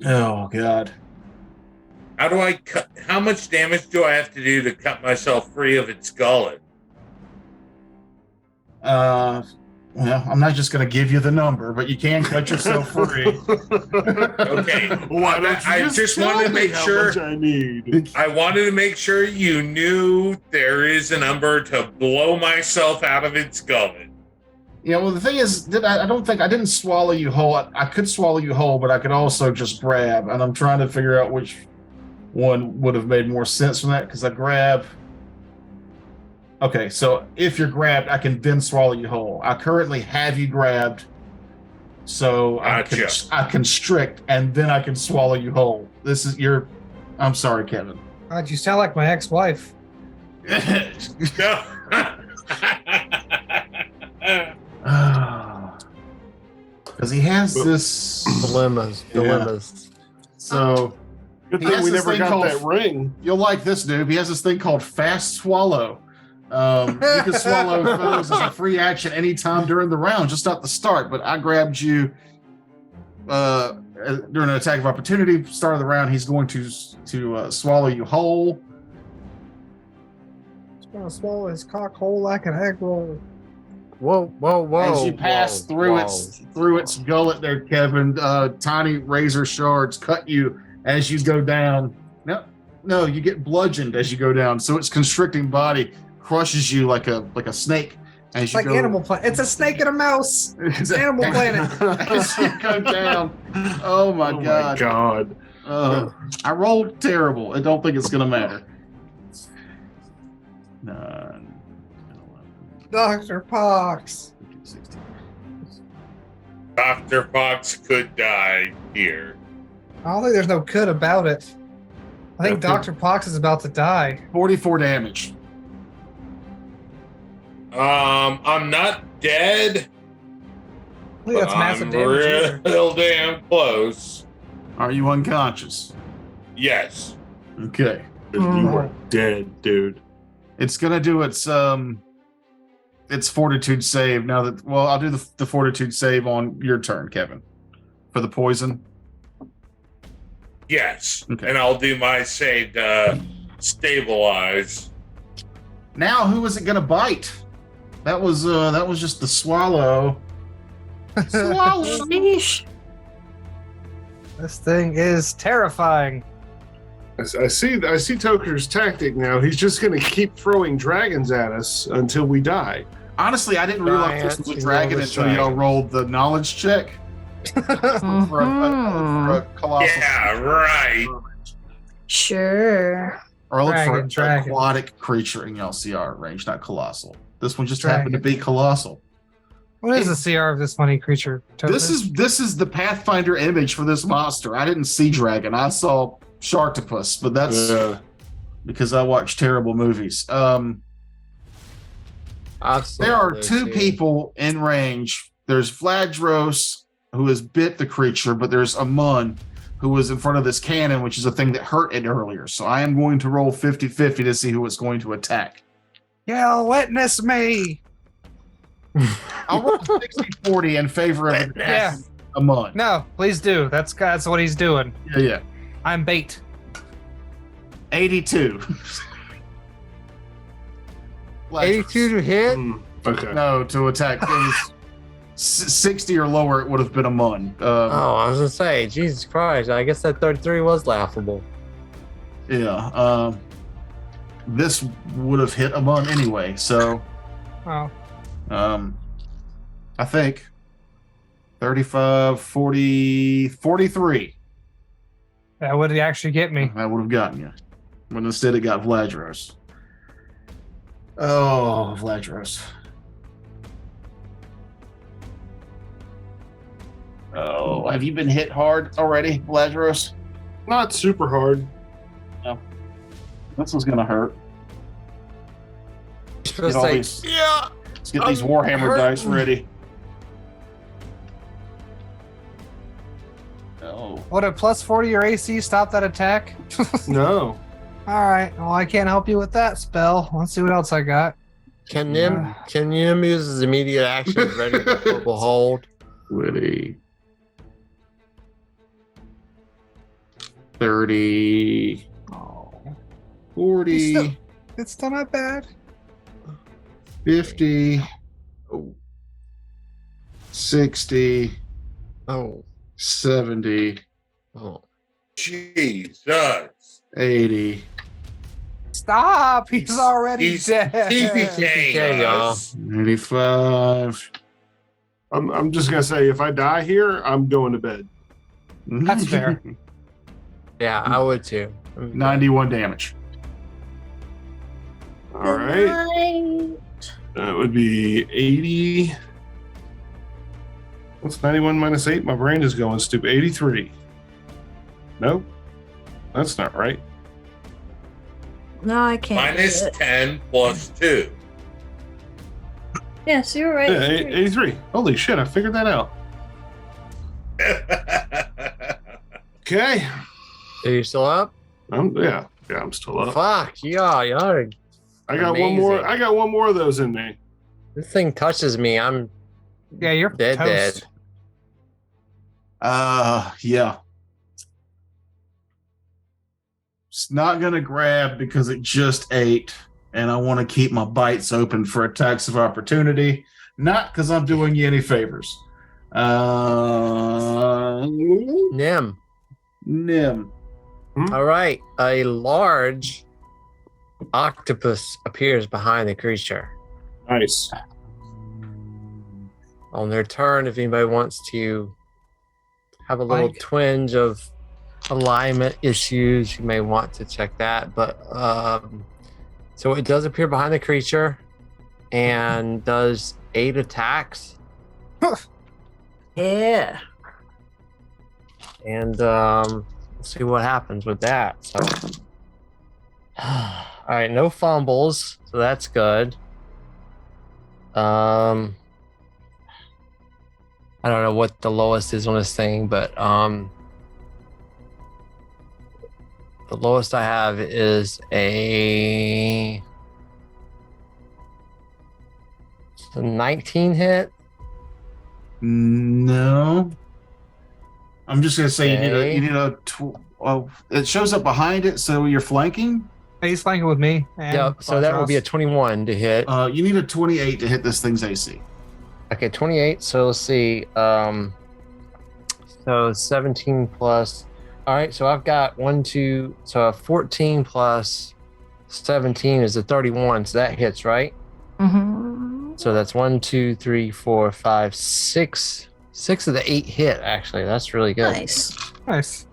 Speaker 4: Oh, God.
Speaker 2: How do I cut? How much damage do I have to do to cut myself free of its gullet?
Speaker 4: Well, I'm not just going to give you the number, but you can cut yourself free.
Speaker 2: Okay.
Speaker 5: Why don't you
Speaker 2: I just wanted to
Speaker 5: tell me
Speaker 2: make
Speaker 5: how
Speaker 2: sure.
Speaker 5: much I need.
Speaker 2: I wanted to make sure you knew there is a number to blow myself out of its gullet.
Speaker 4: Yeah, well, the thing is that I didn't swallow you whole. I could swallow you whole, but I could also just grab, and I'm trying to figure out which one would have made more sense from that, because I grab. Okay, so if you're grabbed, I can then swallow you whole. I currently have you grabbed, so
Speaker 2: Gotcha.
Speaker 4: I constrict, and then I can swallow you whole. This is your. I'm sorry, Kevin.
Speaker 1: God, you sound like my ex-wife.
Speaker 2: No.
Speaker 4: Because he has this.
Speaker 3: Dilemmas.
Speaker 4: So
Speaker 5: Good
Speaker 4: He
Speaker 5: thing
Speaker 4: has
Speaker 5: we
Speaker 4: this
Speaker 5: never
Speaker 4: thing
Speaker 5: got
Speaker 4: called-
Speaker 5: that ring.
Speaker 4: you'll like this, dude. He has this thing called Fast Swallow. You can swallow foes as a free action anytime during the round, just not the start. But I grabbed you during an attack of opportunity. Start of the round, he's going to swallow you whole.
Speaker 1: He's gonna swallow his cock whole like an egg roll.
Speaker 3: Whoa.
Speaker 4: As you pass through its gullet there, Kevin, tiny razor shards cut you as you go down. No, you get bludgeoned as you go down. So its constricting body crushes you like a snake as
Speaker 1: It's
Speaker 4: you
Speaker 1: like
Speaker 4: go.
Speaker 1: Animal Planet. It's a snake and a mouse. It's Animal Planet.
Speaker 4: As you go down. Oh my
Speaker 5: Oh
Speaker 4: god.
Speaker 5: my god.
Speaker 4: I rolled terrible. I don't think it's gonna matter. 9, 10, 11,
Speaker 1: Dr. Pox.
Speaker 4: 15, 16.
Speaker 2: Dr. Fox could die here.
Speaker 1: I don't think there's no could about it. I think
Speaker 5: Okay.
Speaker 1: Dr. Pox is about to die.
Speaker 4: 44 damage.
Speaker 2: I'm not dead.
Speaker 1: I think that's
Speaker 2: but
Speaker 1: massive
Speaker 2: I'm
Speaker 1: damage. either.
Speaker 2: real damn close.
Speaker 4: Are you unconscious?
Speaker 2: Yes.
Speaker 4: Okay.
Speaker 5: You are dead, dude.
Speaker 4: It's gonna do its fortitude save now that. Well, I'll do the fortitude save on your turn, Kevin, for the poison.
Speaker 2: Yes.
Speaker 4: Okay.
Speaker 2: And I'll do my save to stabilize.
Speaker 4: Now, who is it gonna bite? That was just the swallow. Swallow.
Speaker 6: Sheesh.
Speaker 1: This thing is terrifying.
Speaker 5: I see Toker's tactic now. He's just going to keep throwing dragons at us until we die.
Speaker 4: Honestly, I didn't realize this was a dragon until y'all rolled the knowledge check for a colossal.
Speaker 2: Yeah, right.
Speaker 6: Sure.
Speaker 4: Or I looked for an
Speaker 1: Dragon.
Speaker 4: aquatic creature in y'all CR range, not colossal. This one just
Speaker 1: Dragon.
Speaker 4: happened to be colossal.
Speaker 1: What is the CR of this funny creature?
Speaker 4: This is the Pathfinder image for this monster. I didn't see dragon. I saw Sharktopus, but that's because I watch terrible movies.
Speaker 3: I've seen
Speaker 4: There
Speaker 3: all
Speaker 4: are
Speaker 3: those
Speaker 4: two
Speaker 3: too.
Speaker 4: people in range. There's Vladros, who has bit the creature, but there's Amun, who was in front of this cannon, which is a thing that hurt it earlier. So I am going to roll 50-50 to see who it's going to attack.
Speaker 1: You'll witness me.
Speaker 4: I'll roll 60-40 in favor of
Speaker 1: Yeah.
Speaker 4: Amun.
Speaker 1: No, please do. That's what he's doing.
Speaker 4: Yeah.
Speaker 1: I'm bait.
Speaker 4: 82.
Speaker 3: 82 to hit.
Speaker 5: Okay.
Speaker 4: No, to attack. It was 60 or lower, it would have been Amun.
Speaker 3: Oh, I was gonna say, Jesus Christ! I guess that 33 was laughable.
Speaker 4: Yeah. This would have hit Amun anyway, so
Speaker 1: Oh,
Speaker 4: I think 35, 40, 43.
Speaker 1: that would actually get me.
Speaker 4: That would have gotten you. But instead it got Vladros. Oh, Vladros. Oh, have you been hit hard already, Vladros?
Speaker 5: Not super hard.
Speaker 4: This was gonna hurt.
Speaker 3: Just
Speaker 4: Get all
Speaker 3: say,
Speaker 4: these-
Speaker 3: yeah.
Speaker 4: Let's get these
Speaker 3: I'm
Speaker 4: Warhammer
Speaker 3: hurting.
Speaker 4: dice ready. Oh.
Speaker 1: Would a plus 40 your AC stop that attack?
Speaker 5: No.
Speaker 1: All right. Well, I can't help you with that spell. Let's see what else I got.
Speaker 3: Can Nim use his immediate action ready to purple hold?
Speaker 4: 20. 30.
Speaker 1: Oh,
Speaker 4: 40.
Speaker 1: it's still not bad.
Speaker 4: 50. 60.
Speaker 3: Oh,
Speaker 4: 70.
Speaker 3: oh.
Speaker 2: Jesus.
Speaker 4: 80.
Speaker 1: Stop! He's already
Speaker 2: He's
Speaker 1: dead.
Speaker 2: TPK,
Speaker 3: y'all.
Speaker 2: us.
Speaker 4: 85.
Speaker 5: I'm just gonna say if I die here, I'm going to bed.
Speaker 1: That's fair.
Speaker 3: Yeah, I would too.
Speaker 4: 91 damage.
Speaker 5: All right. That would be 80. What's 91 minus 8? My brain is going stupid. 83. Nope. That's not right.
Speaker 6: No, I can't.
Speaker 2: Minus
Speaker 6: do it.
Speaker 2: 10 plus 2.
Speaker 6: Yes, you're right.
Speaker 5: Yeah, 83. Holy shit, I figured that out. Okay.
Speaker 3: Are you still up?
Speaker 5: Yeah, I'm still up.
Speaker 3: Fuck, yeah, y'all.
Speaker 5: I got one more.
Speaker 3: amazing.
Speaker 5: I got one more of those in me.
Speaker 3: This thing touches me. I'm
Speaker 1: Yeah, you're
Speaker 3: dead,
Speaker 1: toast.
Speaker 4: Yeah. It's not gonna grab because it just ate, and I want to keep my bites open for attacks of opportunity, not because I'm doing you any favors.
Speaker 3: Nim.
Speaker 4: Nim.
Speaker 3: All right. A large octopus appears behind the creature.
Speaker 5: Nice.
Speaker 3: On their turn, if anybody wants to have a little
Speaker 1: Mike?
Speaker 3: twinge of alignment issues, you may want to check that. But so it does appear behind the creature and does 8 attacks.
Speaker 6: Yeah.
Speaker 3: And we'll see what happens with that. So, all right, no fumbles, so that's good. I don't know what the lowest is on this thing, but the lowest I have is a 19 hit.
Speaker 4: No. I'm just gonna say
Speaker 3: Okay.
Speaker 4: you need a it shows up behind it, so you're flanking.
Speaker 1: He's flanking with me. And
Speaker 3: Yep, so that would be a 21 to hit.
Speaker 4: You need a 28 to hit this thing's AC.
Speaker 3: Okay, 28. So let's see. So 17 plus. All right, so I've got 1, 2. So 14 plus 17 is a 31. So that hits, right?
Speaker 6: Mm-hmm.
Speaker 3: So that's 1, 2, 3, 4, 5, 6. 6 of the 8 hit. Actually, that's really good.
Speaker 6: Nice.
Speaker 1: Nice.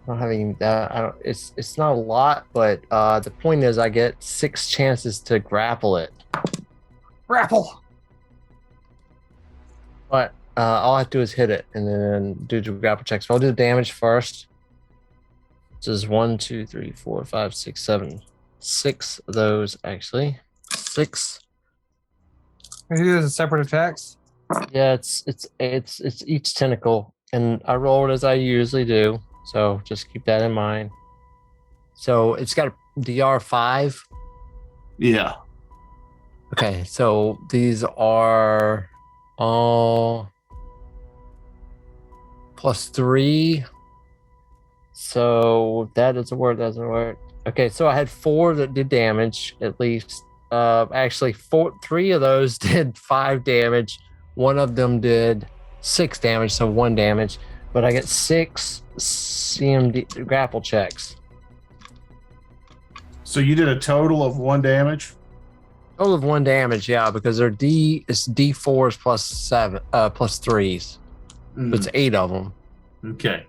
Speaker 3: I don't have any. I don't. It's not a lot, but the point is, I get 6 chances to grapple it.
Speaker 1: Grapple.
Speaker 3: But all I have to do is hit it and then do the grapple check. So I'll do the damage first. This is 1, 2, 3, 4, 5, 6, 7. 6 of those, actually. 6.
Speaker 1: Are you using separate attacks?
Speaker 3: Yeah, it's each tentacle, and I rolled as I usually do. So just keep that in mind. So it's got a DR 5.
Speaker 4: Yeah.
Speaker 3: Okay, so these are all +3. So that doesn't work. Okay, so I had 4 that did damage at least. Actually, 3 of those did 5 damage. One of them did 6 damage, so 1 damage. But I get 6 CMD grapple checks.
Speaker 4: So you did a total of 1 damage?
Speaker 3: Total of 1 damage, yeah, because they're it's D4s plus 3s. So it's 8 of them.
Speaker 4: Okay.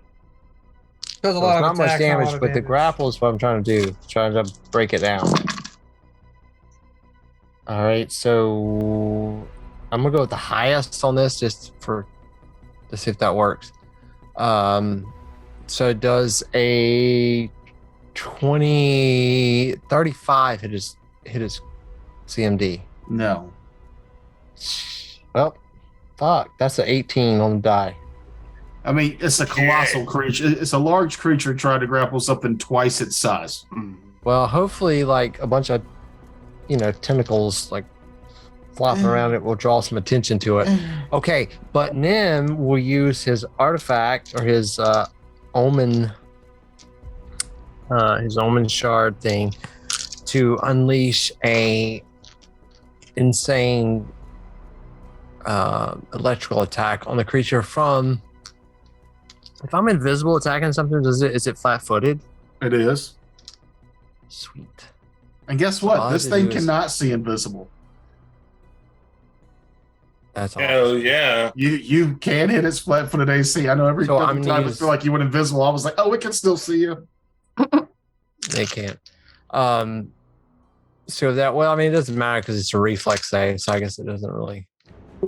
Speaker 1: There's a
Speaker 3: So
Speaker 1: lot
Speaker 3: it's
Speaker 1: of
Speaker 3: not much
Speaker 1: attacks, not a lot
Speaker 3: damage,
Speaker 1: of
Speaker 3: but the
Speaker 1: damage.
Speaker 3: grapple is what I'm trying to do. Trying to break it down. All right, so I'm gonna go with the highest on this just to see if that works. So it does a 35 hit his CMD.
Speaker 4: No.
Speaker 3: Well, fuck, that's an 18 on the die.
Speaker 4: I mean, it's a colossal creature. It's a large creature trying to grapple something twice its size.
Speaker 3: Well, hopefully, like a bunch of, tentacles like flopping around it will draw some attention to it. Okay, but Nim will use his artifact or his omen shard thing to unleash a insane electrical attack on the creature from. If I'm invisible attacking something, is it flat-footed?
Speaker 4: It is.
Speaker 3: Sweet.
Speaker 4: And guess
Speaker 3: All I
Speaker 4: what?
Speaker 3: have
Speaker 4: This
Speaker 3: to
Speaker 4: thing
Speaker 3: do is-
Speaker 4: cannot see invisible.
Speaker 3: That's all.
Speaker 2: Hell yeah.
Speaker 4: You can hit its flat-footed AC. I know every
Speaker 3: So I'm
Speaker 4: time
Speaker 3: gonna
Speaker 4: I feel like you went invisible, I was like, oh, it can still see you.
Speaker 3: They can't. So that it doesn't matter because it's a reflex save, so I guess it doesn't really.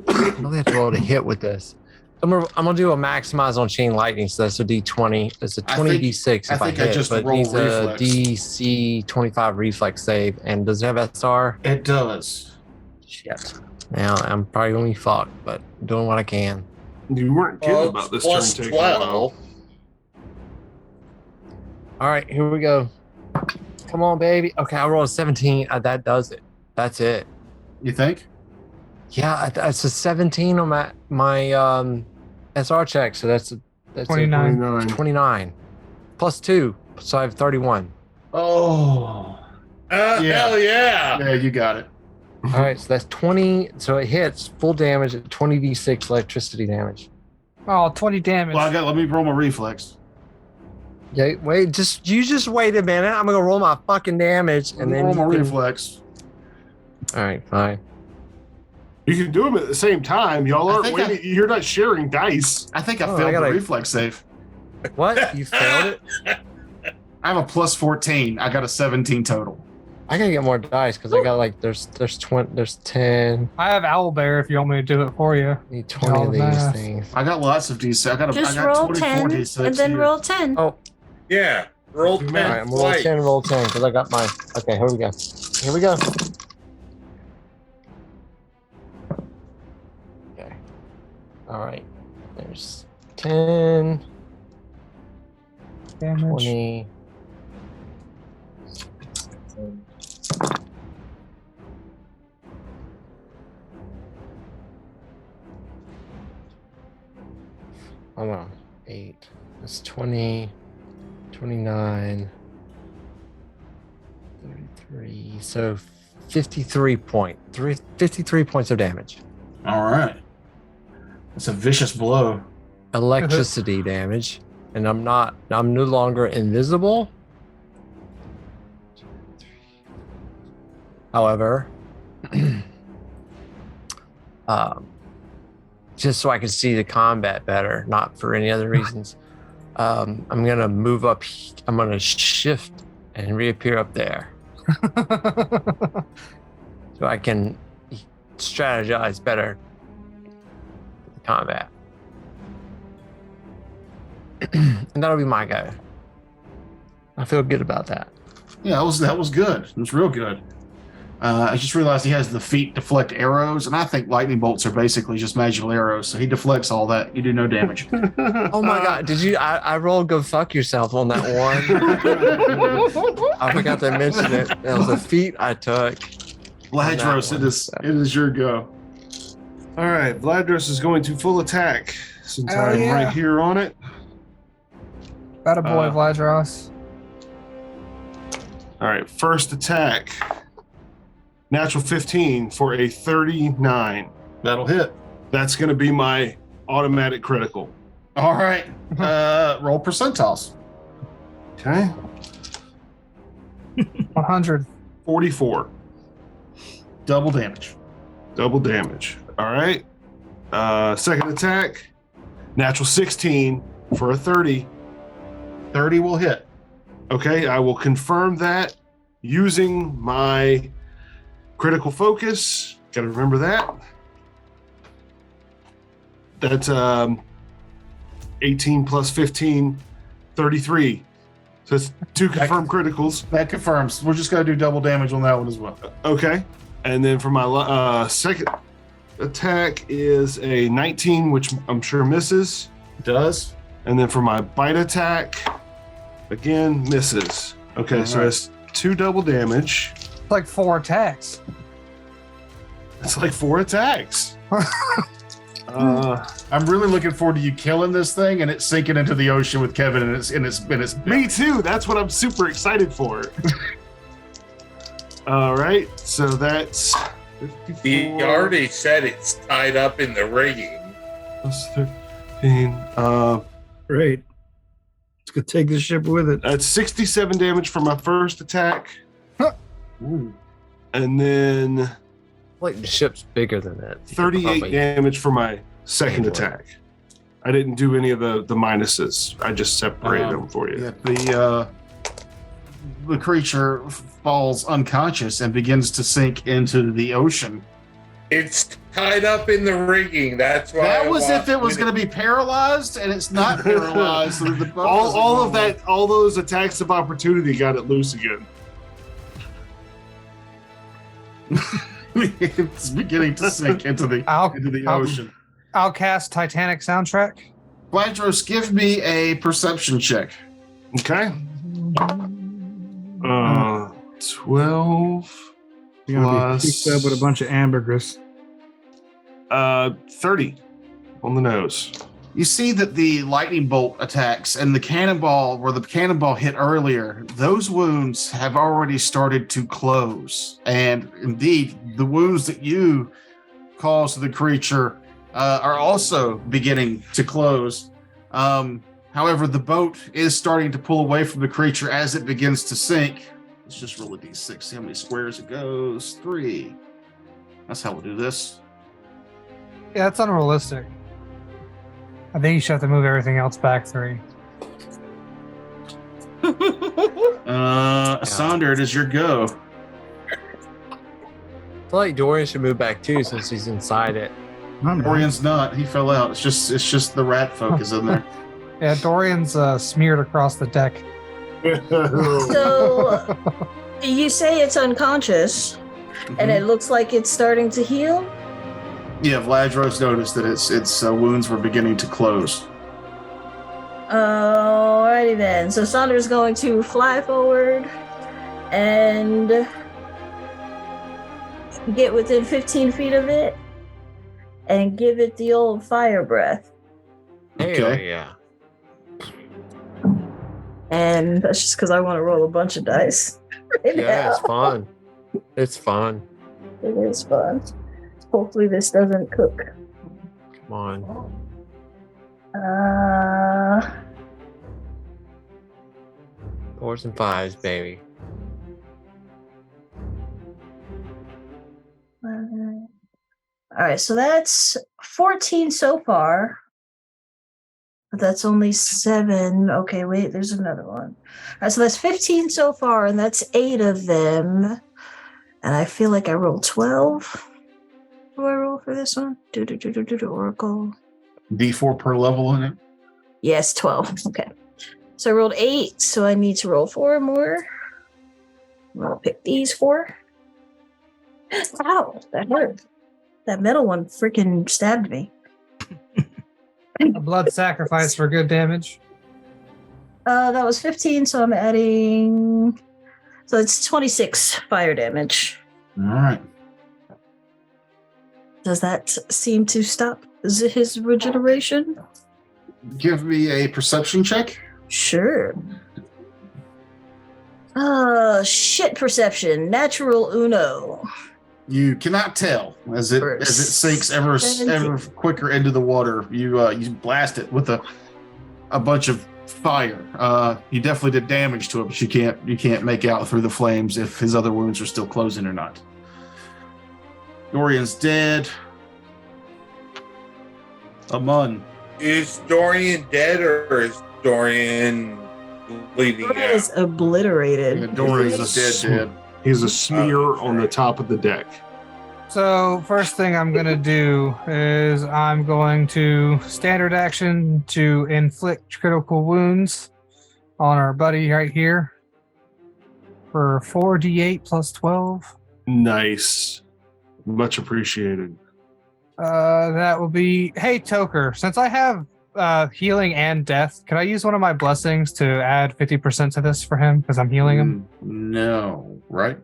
Speaker 3: I really have to roll to hit with this. I'm gonna do a maximize on chain lightning, so that's a D20. It's a 20 D6 if I
Speaker 4: think I
Speaker 3: hit,
Speaker 4: just
Speaker 3: but it
Speaker 4: rolled
Speaker 3: needs a
Speaker 4: reflex.
Speaker 3: DC 25 reflex save. And does it have SR?
Speaker 4: It does.
Speaker 3: Shit. Now I'm probably gonna be fucked, but doing what I can.
Speaker 5: You weren't kidding
Speaker 2: Well,
Speaker 5: about this
Speaker 2: plus
Speaker 5: turn taking a while.
Speaker 2: 12.
Speaker 3: All right, here we go. Come on, baby. Okay, I rolled a 17. That does it. That's it.
Speaker 4: You think?
Speaker 3: Yeah, it's a 17 on my SR check, so that's
Speaker 1: 29.
Speaker 3: 29 plus 2, so I have 31.
Speaker 4: Oh. Yeah.
Speaker 2: Hell yeah.
Speaker 4: Yeah, you got it.
Speaker 3: All right, so that's 20. So it hits full damage at 20d6 electricity damage.
Speaker 1: Oh, 20 damage.
Speaker 4: Well, let me roll my reflex.
Speaker 3: Yeah, wait, just wait a minute. I'm gonna roll my fucking damage and then
Speaker 4: roll my
Speaker 3: you can-
Speaker 4: reflex.
Speaker 3: All right, fine.
Speaker 5: You can do them at the same time. Y'all
Speaker 4: I
Speaker 5: aren't
Speaker 4: think
Speaker 5: waiting. You're not sharing dice.
Speaker 4: I think I
Speaker 3: Oh, I
Speaker 4: failed
Speaker 3: gotta-
Speaker 4: the reflex save.
Speaker 3: What? You failed it?
Speaker 4: I have a plus 14. I got a 17 total.
Speaker 3: I gotta get more dice because I got there's 20, there's 10.
Speaker 1: I have Owlbear if you want me to do it for you.
Speaker 3: I need 20
Speaker 1: Oh,
Speaker 3: of these
Speaker 1: nice.
Speaker 3: things.
Speaker 4: I got lots of D6. I got
Speaker 6: Just
Speaker 4: I got
Speaker 6: roll
Speaker 4: 24
Speaker 6: 10
Speaker 4: D6
Speaker 6: and then
Speaker 4: here.
Speaker 6: roll 10.
Speaker 3: Oh,
Speaker 2: Yeah. Roll 10
Speaker 3: all right, I'm roll
Speaker 2: twice.
Speaker 3: 10, roll 10 because I got my. Okay, here we go. Here we go. Okay. All right. There's 10,
Speaker 1: Damage.
Speaker 3: 20. Hold on. 8. That's 20, 29, 33. So 53 points of damage.
Speaker 4: All right. It's a vicious blow.
Speaker 3: Electricity damage. And I'm no longer invisible. However, just so I can see the combat better, not for any other reasons. I'm gonna move up. I'm gonna shift and reappear up there, so I can strategize better for the combat. And that'll be my go. I feel good about that.
Speaker 4: Yeah, that was good. It was real good. I just realized he has the feet deflect arrows, and I think lightning bolts are basically just magical arrows. So he deflects all that. You do no damage.
Speaker 3: Oh my god! Did you? I rolled go fuck yourself on that one. I forgot to mention it. That was a feat I took.
Speaker 4: Vladros, it is your go.
Speaker 5: All right, Vladros is going to full attack since
Speaker 1: Hell
Speaker 5: I'm
Speaker 1: yeah.
Speaker 5: right here on it.
Speaker 1: Got a boy, Vladros.
Speaker 5: All right, first attack. Natural 15 for a 39.
Speaker 4: That'll hit.
Speaker 5: That's going to be my automatic critical.
Speaker 4: All right. Roll percentiles.
Speaker 5: Okay.
Speaker 1: 100.
Speaker 5: 44.
Speaker 4: Double damage.
Speaker 5: Double damage. All right. Second attack. Natural 16 for a 30.
Speaker 4: 30 will hit.
Speaker 5: Okay, I will confirm that using my critical focus. Got to remember that. That's 18 plus 15, 33. So it's 2 confirmed criticals.
Speaker 4: That confirms. We're just going to do double damage on that one as well.
Speaker 5: Okay. And then for my second attack is a 19, which I'm sure misses.
Speaker 4: Does.
Speaker 5: And then for my bite attack, again, misses. Okay, so that's 2 double damage.
Speaker 1: It's like 4 attacks.
Speaker 5: It's like 4 attacks.
Speaker 4: I'm really looking forward to you killing this thing and it sinking into the ocean with Kevin and it's
Speaker 5: Me too. That's what I'm super excited for. All right, so that's 54
Speaker 2: He already said it's tied up in the rigging.
Speaker 5: plus 13.
Speaker 7: Great. It's gonna take the ship with it.
Speaker 5: That's 67 damage for my first attack.
Speaker 4: Ooh.
Speaker 5: And then
Speaker 3: Like the ship's bigger than that.
Speaker 5: 38
Speaker 3: Probably.
Speaker 5: damage for my second
Speaker 3: Handle it.
Speaker 5: attack. I didn't do any of the minuses. I just separated them for you.
Speaker 4: Yeah, the creature falls unconscious and begins to sink into the ocean.
Speaker 2: It's tied up in the rigging. That's why.
Speaker 4: That was if it was going to be paralyzed, and it's not paralyzed. So the boat doesn't
Speaker 5: all of
Speaker 4: roll.
Speaker 5: that, all those attacks of opportunity got it loose again.
Speaker 4: It's beginning to sink into the ocean.
Speaker 1: I'll cast Titanic soundtrack.
Speaker 4: Vladros, give me a perception check.
Speaker 5: Okay. 12
Speaker 7: You're gonna
Speaker 5: plus
Speaker 7: be picked up with a bunch of ambergris.
Speaker 5: 30 on the nose.
Speaker 4: You see that the lightning bolt attacks and the cannonball, where the cannonball hit earlier, those wounds have already started to close. And indeed, the wounds that you caused to the creature are also beginning to close. However, the boat is starting to pull away from the creature as it begins to sink. Let's just roll a d6, see how many squares it goes. 3. That's how we'll do this.
Speaker 1: Yeah, that's unrealistic. I think you should have to move everything else back 3.
Speaker 4: Sonder, it is your go.
Speaker 3: I feel like Dorian should move back too since he's inside it.
Speaker 4: Dorian's not. He fell out. It's just the rat folk is in there.
Speaker 1: Yeah, Dorian's smeared across the deck.
Speaker 6: So you say it's unconscious, and it looks like it's starting to heal.
Speaker 4: Yeah, Vladros noticed that its wounds were beginning to close.
Speaker 6: Alrighty then. So Saunder's going to fly forward and get within 15 feet of it and give it the old fire breath.
Speaker 3: Hell yeah.
Speaker 6: And that's just because I want to roll a bunch of dice. Right
Speaker 3: Yeah,
Speaker 6: now.
Speaker 3: it's fun. It's fun.
Speaker 6: It is fun. Hopefully this doesn't cook.
Speaker 3: Come on. 4s and 5s, baby.
Speaker 6: All right, so that's 14 so far. But that's only 7. Okay, wait, there's another one. All right, so that's 15 so far, and that's 8 of them. And I feel like I rolled 12. What do I roll for this one? Oracle.
Speaker 4: D4 per level in it.
Speaker 6: Yes, 12. Okay. So I rolled 8, so I need to roll 4 more. I'll pick these 4. Ow, that hurt. That metal one freaking stabbed me.
Speaker 1: A blood sacrifice for good damage.
Speaker 6: That was 15, so I'm adding. So it's 26 fire damage.
Speaker 4: All right.
Speaker 6: Does that seem to stop his regeneration?
Speaker 4: Give me a perception check.
Speaker 6: Sure. Shit perception. Natural uno.
Speaker 4: You cannot tell as it sinks ever quicker into the water. You blast it with a bunch of fire. You definitely did damage to it, but you can't make out through the flames if his other wounds are still closing or not. Dorian's dead. Amun.
Speaker 2: Is Dorian dead or is Dorian bleeding
Speaker 6: Dorian
Speaker 2: out?
Speaker 6: is obliterated.
Speaker 4: Yeah, Dorian's dead.
Speaker 5: He's a smear on the top of the deck.
Speaker 1: So first thing I'm going to do is I'm going to standard action to inflict critical wounds on our buddy right here for 4d8 plus 12.
Speaker 5: Nice. Much appreciated.
Speaker 1: That will be, hey Toker, since I have healing and death, can I use one of my blessings to add 50% to this for him because I'm healing him?
Speaker 4: No, right?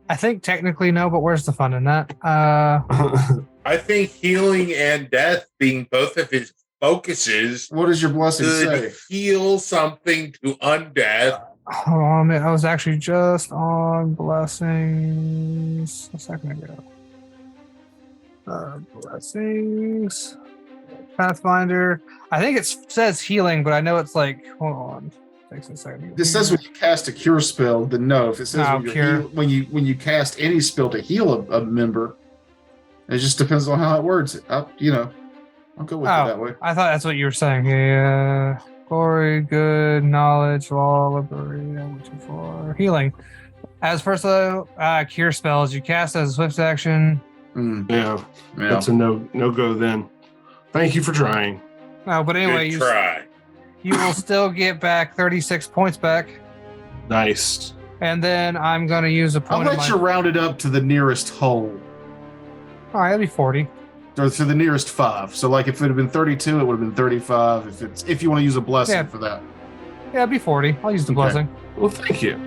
Speaker 1: I think technically no, but where's the fun in that?
Speaker 2: I think healing and death being both of his focuses
Speaker 4: What does your blessing
Speaker 2: could
Speaker 4: say?
Speaker 2: heal something to undeath.
Speaker 1: Hold on a minute, I was actually just on blessings a second ago. Blessings. Pathfinder. I think it says healing, but I know it's like, hold on. Takes a second.
Speaker 4: This says when you cast a cure spell, then no. If it says
Speaker 1: No,
Speaker 4: when,
Speaker 1: cure.
Speaker 4: when you cast any spell to heal a member, it just depends on how it words it. I'll go with it that way.
Speaker 1: I thought that's what you were saying. Yeah. Glory, good, knowledge, law, liberty, for healing. As first cure spells, you cast as a swift action.
Speaker 5: Yeah, that's a no go then. Thank you for trying.
Speaker 1: No, but anyway,
Speaker 2: Good try.
Speaker 1: you will still get back 36 points back.
Speaker 5: Nice.
Speaker 1: And then I'm going to use a
Speaker 4: I'll
Speaker 1: point
Speaker 4: let you round it up to the nearest whole,
Speaker 1: All right, that'll be 40.
Speaker 4: or to the nearest 5. So, like, if it had been 32, it would have been 35. If you want to use a blessing for that.
Speaker 1: Yeah, it'll be 40. I'll use the blessing.
Speaker 5: Well, thank you.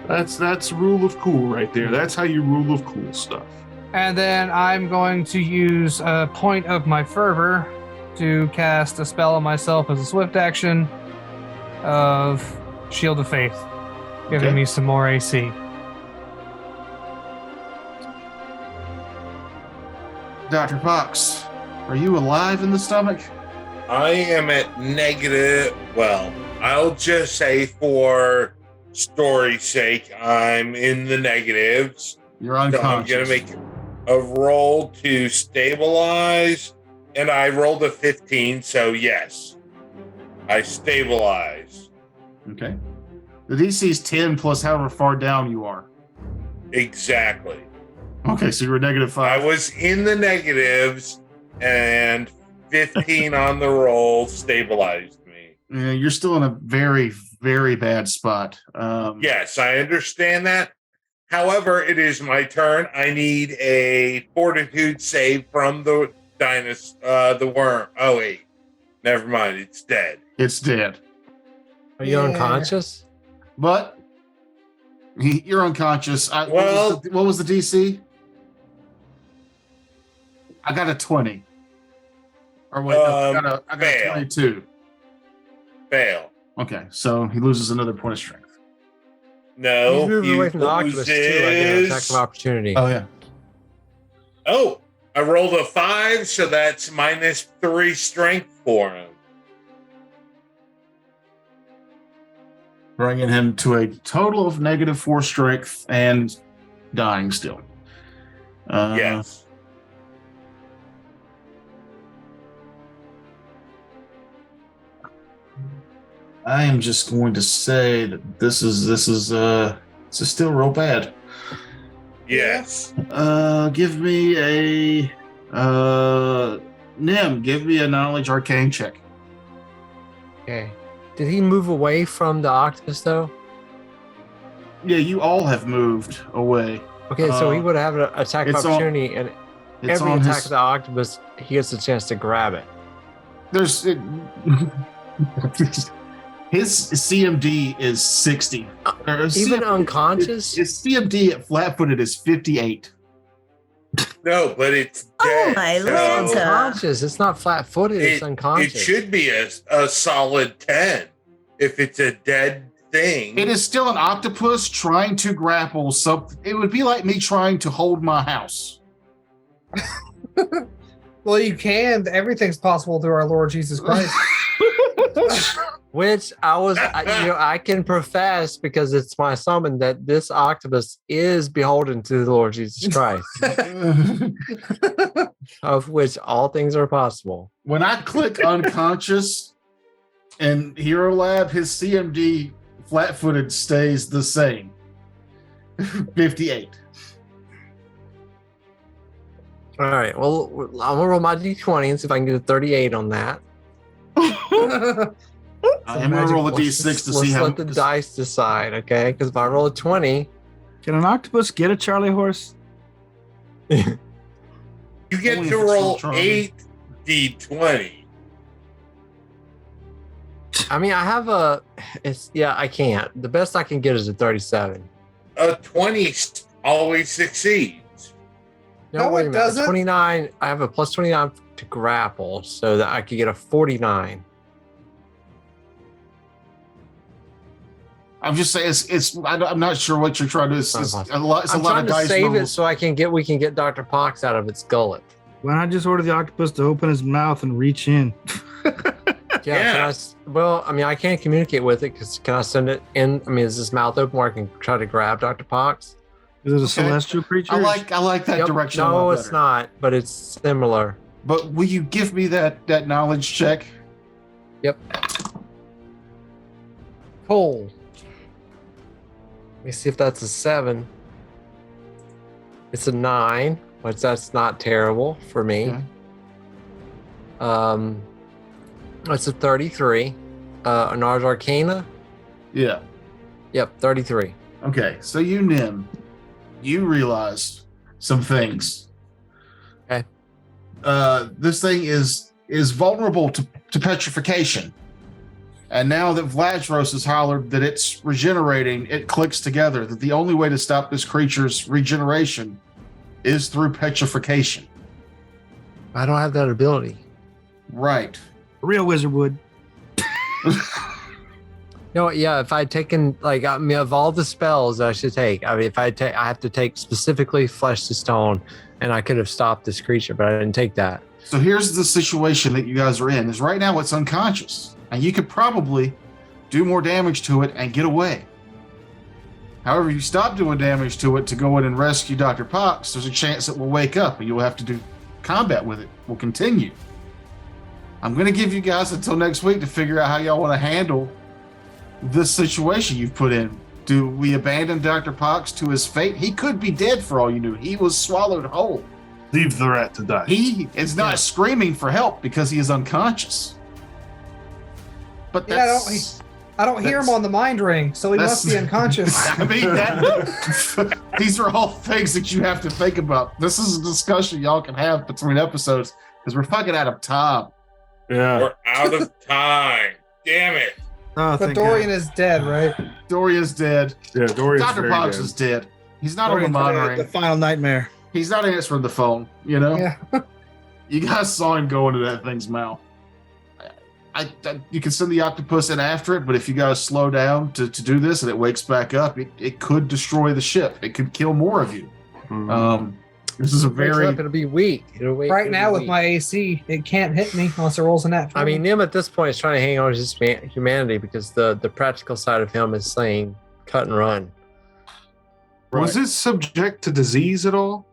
Speaker 5: That's rule of cool right there. That's how you rule of cool stuff.
Speaker 1: And then I'm going to use a point of my fervor to cast a spell on myself as a swift action of Shield of Faith, giving me some more AC.
Speaker 4: Dr. Fox, are you alive in the stomach?
Speaker 2: I am at negative. Well, I'll just say for story's sake, I'm in the negatives.
Speaker 4: You're
Speaker 2: So I'm
Speaker 4: unconscious.
Speaker 2: going to make a roll to stabilize, and I rolled a 15, so yes, I stabilize.
Speaker 4: Okay. The DC is 10 plus however far down you are.
Speaker 2: Exactly.
Speaker 4: Okay, so you're a negative 5.
Speaker 2: I was in the negatives, and 15 on the roll stabilized me.
Speaker 4: Yeah, you're still in a very, very bad spot.
Speaker 2: Yes, I understand that. However, it is my turn. I need a fortitude save from the the worm. Oh, wait. Never mind. It's dead.
Speaker 4: It's dead.
Speaker 3: Are you unconscious?
Speaker 4: But you're unconscious. What was the DC? I got a 20. Or wait, no, I got a
Speaker 2: fail.
Speaker 4: 22.
Speaker 2: Fail.
Speaker 4: Okay, so he loses another point of strength.
Speaker 2: No,
Speaker 3: He's moving
Speaker 2: he
Speaker 3: away from the Oculus too. I get an attack of opportunity.
Speaker 4: Oh, yeah.
Speaker 2: Oh, I rolled a 5, so that's -3 strength for him.
Speaker 4: Bringing him to a total of -4 strength and dying still.
Speaker 2: Yes.
Speaker 4: I am just going to say that this is still real bad.
Speaker 2: Yes.
Speaker 4: Give me a Nim. Give me a knowledge arcane check.
Speaker 3: Okay. Did he move away from the octopus though?
Speaker 4: Yeah, you all have moved away.
Speaker 3: Okay, so he would have an attack of
Speaker 4: it's on-
Speaker 3: opportunity, and
Speaker 4: It's
Speaker 3: every
Speaker 4: on
Speaker 3: attack
Speaker 4: his.
Speaker 3: of the octopus, he gets a chance to grab it.
Speaker 4: There's his CMD is 60.
Speaker 3: Even unconscious?
Speaker 4: His CMD at flat-footed is 58.
Speaker 2: No, but it's
Speaker 6: Oh
Speaker 2: dead.
Speaker 6: my
Speaker 2: so
Speaker 6: Lanta.
Speaker 3: Unconscious. It's not flat-footed. It's
Speaker 2: It
Speaker 3: unconscious.
Speaker 2: should be a solid 10 if it's a dead thing.
Speaker 4: It is still an octopus trying to grapple something. It would be like me trying to hold my house.
Speaker 1: Well, you can. Everything's possible through our Lord Jesus Christ.
Speaker 3: Which I can profess because it's my summon that this octopus is beholden to the Lord Jesus Christ, of which all things are possible.
Speaker 4: When I click unconscious in Hero Lab, his CMD flat-footed stays the same. 58.
Speaker 3: All right. Well, I'm gonna roll my d20 and see if I can get a 38 on that.
Speaker 4: I'm gonna roll a d6 to see how.
Speaker 3: Let the dice decide, okay? Because if I roll a 20,
Speaker 7: Can an octopus get a Charlie horse?
Speaker 2: You get
Speaker 4: Only
Speaker 2: to
Speaker 4: if it's
Speaker 2: roll
Speaker 4: from
Speaker 2: 8 d20.
Speaker 3: I mean, I have I can't. The best I can get is a 37.
Speaker 2: A 20 always succeeds.
Speaker 1: No,
Speaker 3: wait
Speaker 1: it
Speaker 3: a minute.
Speaker 1: doesn't.
Speaker 3: 29. I have a plus 29 to grapple, so that I could get a 49.
Speaker 4: I'm just saying, I'm not sure what you're trying to do. It's a lot. It's
Speaker 3: I'm
Speaker 4: a lot
Speaker 3: trying
Speaker 4: of
Speaker 3: to
Speaker 4: dice
Speaker 3: save it
Speaker 4: rolls.
Speaker 3: so we can get Dr. Pox out of its gullet.
Speaker 7: Why not just order the octopus to open his mouth and reach in?
Speaker 2: Yeah.
Speaker 3: I can't communicate with it because can I send it in? I mean, is this mouth open where I can try to grab Dr. Pox?
Speaker 7: Is it a
Speaker 4: Okay.
Speaker 7: celestial creature?
Speaker 4: I like that
Speaker 3: Yep.
Speaker 4: direction. a
Speaker 3: No,
Speaker 4: lot
Speaker 3: it's
Speaker 4: better.
Speaker 3: not, but it's similar.
Speaker 4: But will you give me that knowledge check?
Speaker 3: Cool. Let me see if that's a 7. It's a 9, which that's not terrible for me.
Speaker 4: Okay.
Speaker 3: It's a 33. An Ars Arcana?
Speaker 4: Yeah.
Speaker 3: Yep, 33.
Speaker 4: Okay. So you realize some things.
Speaker 3: Okay.
Speaker 4: This thing is vulnerable to petrification. And now that Vladros has hollered that it's regenerating, it clicks together that the only way to stop this creature's regeneration is through petrification.
Speaker 3: I don't have that ability.
Speaker 4: Right.
Speaker 7: A real wizard would.
Speaker 3: No, yeah, if I'd taken, of all the spells I should take, I mean, I have to take specifically Flesh to Stone, and I could have stopped this creature, but I didn't take that.
Speaker 4: So here's the situation that you guys are in. Is right now it's unconscious. And you could probably do more damage to it and get away. However, if you stop doing damage to it to go in and rescue Dr. Pox, there's a chance it will wake up and you'll have to do combat with it. Will continue. I'm going to give you guys until next week to figure out how y'all want to handle this situation you've put in. Do we abandon Dr. Pox to his fate? He could be dead for all you knew. He was swallowed whole.
Speaker 5: Leave the rat to die.
Speaker 4: He is not screaming for help because he is unconscious. But
Speaker 1: Yeah,
Speaker 4: that's,
Speaker 1: I don't hear him on the mind ring, so he must be unconscious.
Speaker 4: I mean, these are all things that you have to think about. This is a discussion y'all can have between episodes because we're fucking out of time.
Speaker 5: Yeah.
Speaker 2: We're out of time. Damn it.
Speaker 7: Oh,
Speaker 1: But
Speaker 7: thank
Speaker 1: Dorian
Speaker 7: God.
Speaker 1: is dead, right?
Speaker 4: Doria's dead.
Speaker 5: Yeah, Dorian's
Speaker 4: Dr.
Speaker 5: very
Speaker 4: Pox
Speaker 5: dead.
Speaker 4: is dead. He's not
Speaker 7: Dorian's
Speaker 4: on the
Speaker 7: the
Speaker 4: monitoring.
Speaker 7: final nightmare.
Speaker 4: He's not answering the phone, you know?
Speaker 1: Yeah.
Speaker 4: You guys saw him go into that thing's mouth. You can send the octopus in after it, but if you guys slow down to do this and it wakes back up, it could destroy the ship. It could kill more of you.
Speaker 5: Mhm.
Speaker 4: This is a
Speaker 3: Wakes
Speaker 4: very
Speaker 3: up, it'll be weak.
Speaker 1: Right now, with my AC, it can't hit me unless it rolls a nat.
Speaker 3: I mean, Nim at this point is trying to hang on to his humanity because the practical side of him is saying cut and run.
Speaker 5: Was it subject to disease at all?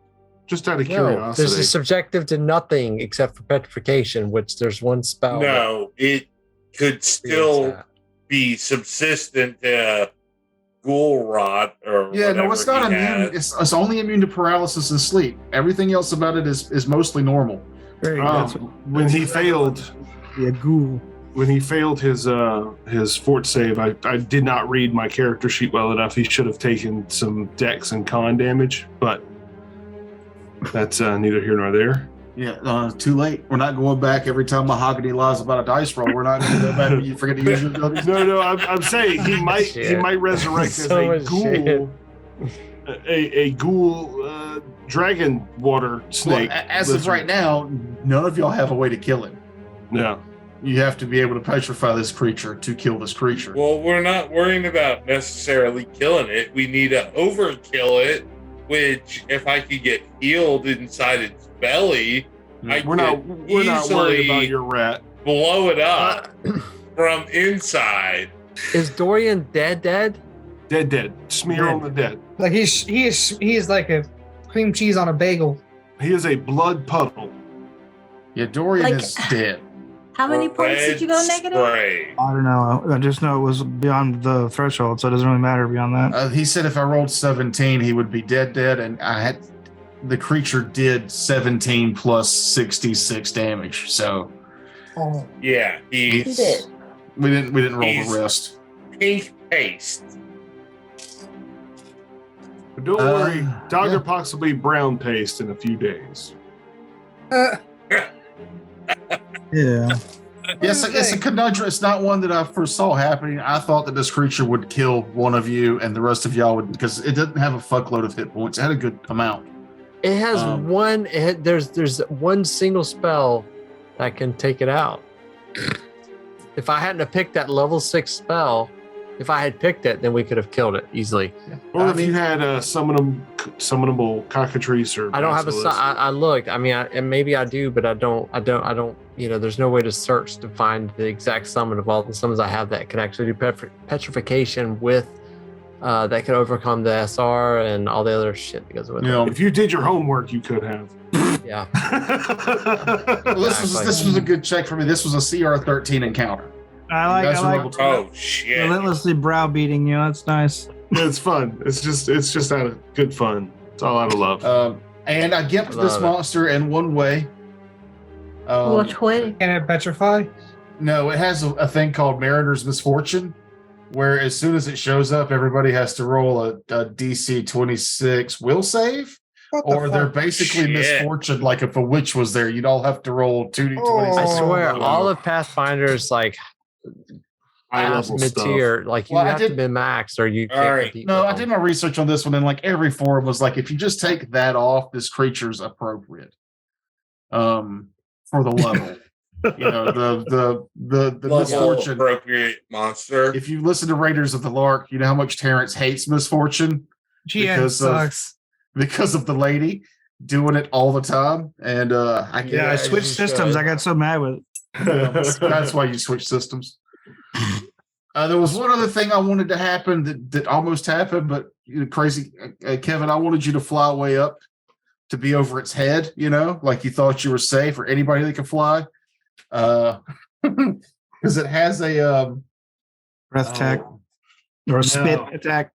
Speaker 5: Just out of
Speaker 3: No,
Speaker 5: curiosity.
Speaker 3: this is subjective to nothing except for petrification, which there's one spell.
Speaker 2: No, it could
Speaker 3: that
Speaker 2: still
Speaker 3: creates that.
Speaker 2: be subsistent to ghoul rot or
Speaker 4: Yeah, no,
Speaker 2: whatever
Speaker 4: it's not
Speaker 2: he
Speaker 4: immune.
Speaker 2: had.
Speaker 4: It's only immune to paralysis and sleep. Everything else about it is mostly normal.
Speaker 7: Very
Speaker 5: Oh,
Speaker 7: good.
Speaker 5: when he failed,
Speaker 7: Yeah, ghoul.
Speaker 5: he failed his fort save, I did not read my character sheet well enough. He should have taken some dex and con damage, but that's neither here nor there.
Speaker 4: Yeah, too late. We're not going back every time Mahogany lies about a dice roll. We're not going to go back when you forget to use your abilities.
Speaker 5: No, I'm saying he might resurrect as
Speaker 3: So
Speaker 5: a
Speaker 3: much
Speaker 5: ghoul, a ghoul dragon water snake.
Speaker 4: Well, as of right now, none of y'all have a way to kill him.
Speaker 5: Yeah.
Speaker 4: You have to be able to petrify this creature to kill this creature.
Speaker 2: Well, we're not worrying about necessarily killing it. We need to overkill it, which if I could get healed inside its belly,
Speaker 5: We're not worried about your rat.
Speaker 2: blow it up from inside.
Speaker 3: Is Dorian dead?
Speaker 5: Dead. Smear on the dead.
Speaker 1: Like he is like a cream cheese on a bagel.
Speaker 5: He is a blood puddle.
Speaker 4: Yeah, Dorian
Speaker 6: Like-
Speaker 4: is dead.
Speaker 6: How many points did you go negative?
Speaker 2: Spray.
Speaker 7: I don't know. I just know it was beyond the threshold, so it doesn't really matter beyond that.
Speaker 4: He said if I rolled 17, he would be dead, and the creature did 17 plus 66 damage. So
Speaker 1: Oh,
Speaker 2: Yeah,
Speaker 6: He
Speaker 2: he's
Speaker 6: did.
Speaker 4: we didn't roll
Speaker 2: He's-
Speaker 4: the rest.
Speaker 2: pink paste.
Speaker 5: But don't worry, Dogger
Speaker 4: yeah.
Speaker 5: Pox will be brown paste in a few days.
Speaker 7: Yeah.
Speaker 4: Yes, it's a conundrum. It's not one that I foresaw happening. I thought that this creature would kill one of you and the rest of y'all would, because it didn't have a fuckload of hit points. It had a good amount.
Speaker 3: It has
Speaker 4: Um,
Speaker 3: there's one single spell that can take it out. If I hadn't have picked that level 6 spell, if I had picked it, then we could have killed it easily.
Speaker 5: Or
Speaker 4: I
Speaker 5: if
Speaker 4: mean-
Speaker 5: you had summonable cockatrice or
Speaker 3: I don't have a.
Speaker 5: basilisk.
Speaker 3: I looked. I mean, and maybe I do, but I don't. You know, there's no way to search to find the exact summon of all the summons I have that can actually do petrification with. That can overcome the SR and all the other shit that goes with
Speaker 4: You know,
Speaker 5: If you did your homework, you could have.
Speaker 3: it. Yeah.
Speaker 4: well, this was a good check for me. This was a CR13 encounter.
Speaker 7: I
Speaker 4: You guys are
Speaker 7: like
Speaker 4: level 2.
Speaker 2: Oh shit!
Speaker 7: relentlessly browbeating you. That's nice.
Speaker 5: It's fun. It's just out of good fun. It's all out of love.
Speaker 4: And I gimped
Speaker 3: Love
Speaker 4: this
Speaker 3: it.
Speaker 4: monster in one way.
Speaker 6: Which way?
Speaker 1: can it petrify?
Speaker 4: No, it has a thing called Mariner's Misfortune, where as soon as it shows up, everybody has to roll a DC 26 will save,
Speaker 1: What the
Speaker 4: or they're
Speaker 1: fuck?
Speaker 4: basically
Speaker 2: Shit.
Speaker 4: misfortune. Like if a witch was there, you'd all have to roll 2d26.
Speaker 1: Oh.
Speaker 3: I swear,
Speaker 5: Oh.
Speaker 3: all of Pathfinder's like
Speaker 5: High level
Speaker 3: mid
Speaker 5: stuff.
Speaker 3: tier, like you
Speaker 4: Well, I
Speaker 3: have to
Speaker 4: did-
Speaker 3: be maxed or you can't
Speaker 2: All right.
Speaker 3: compete
Speaker 4: No,
Speaker 3: with
Speaker 4: I
Speaker 3: them.
Speaker 4: did my research on this one, and like every forum was like, if you just take that off, this creature's appropriate. For the level. You know, the
Speaker 2: Level
Speaker 4: misfortune.
Speaker 2: appropriate monster.
Speaker 4: If you listen to Raiders of the Lark, you know how much Terrence hates misfortune
Speaker 1: GN
Speaker 4: because of-
Speaker 1: sucks.
Speaker 4: because of the lady doing it all the time. And I get
Speaker 7: Yeah, I
Speaker 3: Yeah,
Speaker 7: switched
Speaker 3: you
Speaker 7: systems.
Speaker 3: should.
Speaker 7: I got so mad with it.
Speaker 4: that's why you switch systems. There was one other thing I wanted to happen that almost happened, but crazy, Kevin. I wanted you to fly way up to be over its head. You know, like you thought you were safe, or anybody that can fly, because it has a
Speaker 7: Breath attack
Speaker 4: oh,
Speaker 7: or a spit
Speaker 4: no.
Speaker 7: attack.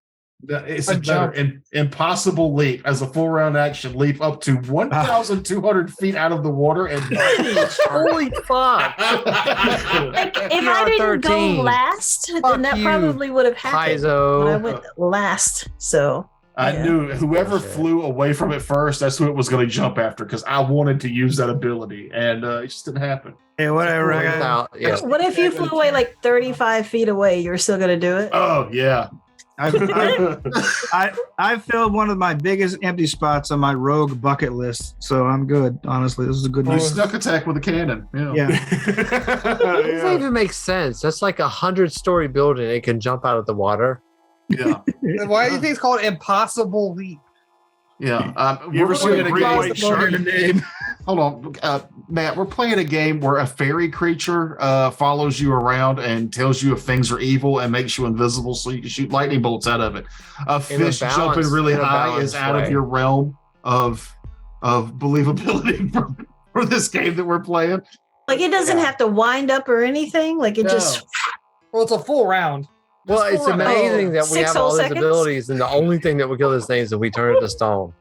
Speaker 4: It's
Speaker 1: A
Speaker 4: a better
Speaker 1: jump.
Speaker 4: impossible leap as a 4-round action. Leap up to 1,200 feet out of the water and
Speaker 3: Holy fuck!
Speaker 6: Like, if
Speaker 3: You're
Speaker 6: I didn't
Speaker 3: 13.
Speaker 6: go last,
Speaker 3: Fuck
Speaker 6: then that
Speaker 3: you,
Speaker 6: probably would have happened. But I
Speaker 3: Paizo.
Speaker 6: went last, so
Speaker 4: I
Speaker 6: Yeah.
Speaker 4: knew whoever
Speaker 3: Bullshit.
Speaker 4: flew away from it first, that's who it was going to jump after, because I wanted to use that ability, and it just didn't happen.
Speaker 7: Hey, whatever. I got,
Speaker 3: Without, yeah.
Speaker 6: what if you flew away like 35 feet away? You're still gonna do it?
Speaker 4: Oh yeah,
Speaker 7: I filled one of my biggest empty spots on my rogue bucket list, so I'm good. Honestly, this is a good
Speaker 4: you
Speaker 7: news.
Speaker 4: snuck attack with a cannon. Yeah.
Speaker 7: Yeah.
Speaker 3: It doesn't even make sense. That's like 100-story building. It can jump out of the water.
Speaker 4: Yeah.
Speaker 1: Why do you think it's called impossible leap?
Speaker 4: Yeah.
Speaker 5: You ever
Speaker 4: We're
Speaker 5: seen a
Speaker 4: playing a
Speaker 5: great
Speaker 4: game.
Speaker 5: white shark?
Speaker 4: Hold on, Matt. We're playing a game where a fairy creature follows you around and tells you if things are evil and makes you invisible, so you can shoot lightning bolts out of it. A
Speaker 3: In a
Speaker 4: fish jumping really
Speaker 3: in a
Speaker 4: high is
Speaker 3: balanced
Speaker 4: out of
Speaker 3: way.
Speaker 4: your realm of believability for this game that we're playing.
Speaker 6: Like it doesn't have to wind up or anything. Like it
Speaker 4: No.
Speaker 6: just
Speaker 1: Well, it's a full round.
Speaker 3: Well,
Speaker 4: Just
Speaker 3: it's
Speaker 4: for a-
Speaker 3: amazing that we
Speaker 6: 6
Speaker 3: have all
Speaker 6: whole
Speaker 3: these
Speaker 6: seconds?
Speaker 3: abilities, and the only thing that will kill this thing is if we turn it to stone.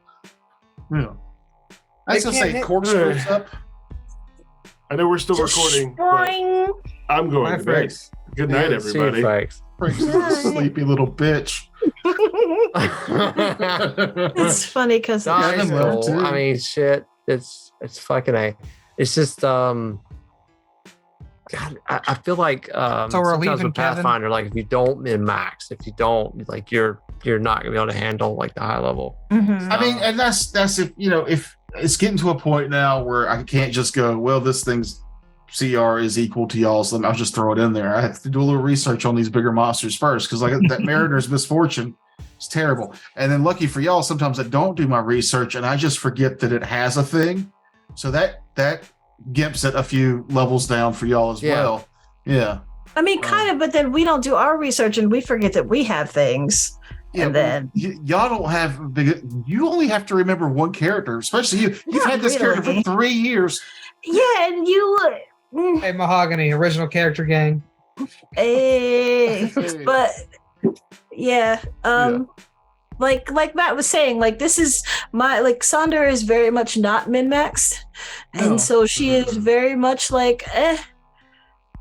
Speaker 4: Yeah. I was
Speaker 1: They
Speaker 4: gonna
Speaker 1: can't
Speaker 4: say
Speaker 1: hit-
Speaker 4: corkscrews up.
Speaker 5: I know we're still
Speaker 6: Just
Speaker 5: recording, but
Speaker 6: spring.
Speaker 5: I'm going
Speaker 1: Bye,
Speaker 5: to bed.
Speaker 1: Frakes.
Speaker 5: Good night,
Speaker 3: Yeah, see you,
Speaker 5: everybody.
Speaker 3: Franks.
Speaker 4: Frank's a little sleepy little bitch.
Speaker 6: It's funny because
Speaker 3: No, it's
Speaker 4: Kevin left,
Speaker 3: cool.
Speaker 4: too.
Speaker 3: I mean, shit. It's fucking a. It's just God. I feel like
Speaker 1: we're
Speaker 3: sometimes
Speaker 1: leaving
Speaker 3: with
Speaker 1: Kevin?
Speaker 3: Pathfinder, like if you don't min max, if you don't, like you're not gonna be able to handle like the high level.
Speaker 6: Mhm.
Speaker 4: I mean, and that's if if it's getting to a point now where I can't just go, well, this thing's CR is equal to y'all, so I'll just throw it in there. I have to do a little research on these bigger monsters first, because like that Mariner's Misfortune is terrible. And then lucky for y'all, sometimes I don't do my research and I just forget that it has a thing. So that gimps it a few levels down for y'all as well. Yeah.
Speaker 6: I mean, kind of, but then we don't do our research and we forget that we have things.
Speaker 4: Yeah,
Speaker 6: And then-
Speaker 4: y'all don't have big. You only have to remember one character, especially you. You've
Speaker 6: Not
Speaker 4: had this character for
Speaker 6: really.
Speaker 4: 3 years.
Speaker 6: Yeah, and you.
Speaker 1: Hey, Mahogany, original character gang.
Speaker 6: But yeah, like Matt was saying, like this is Sonder is very much not min-maxed,
Speaker 4: No.
Speaker 6: and so she is very much like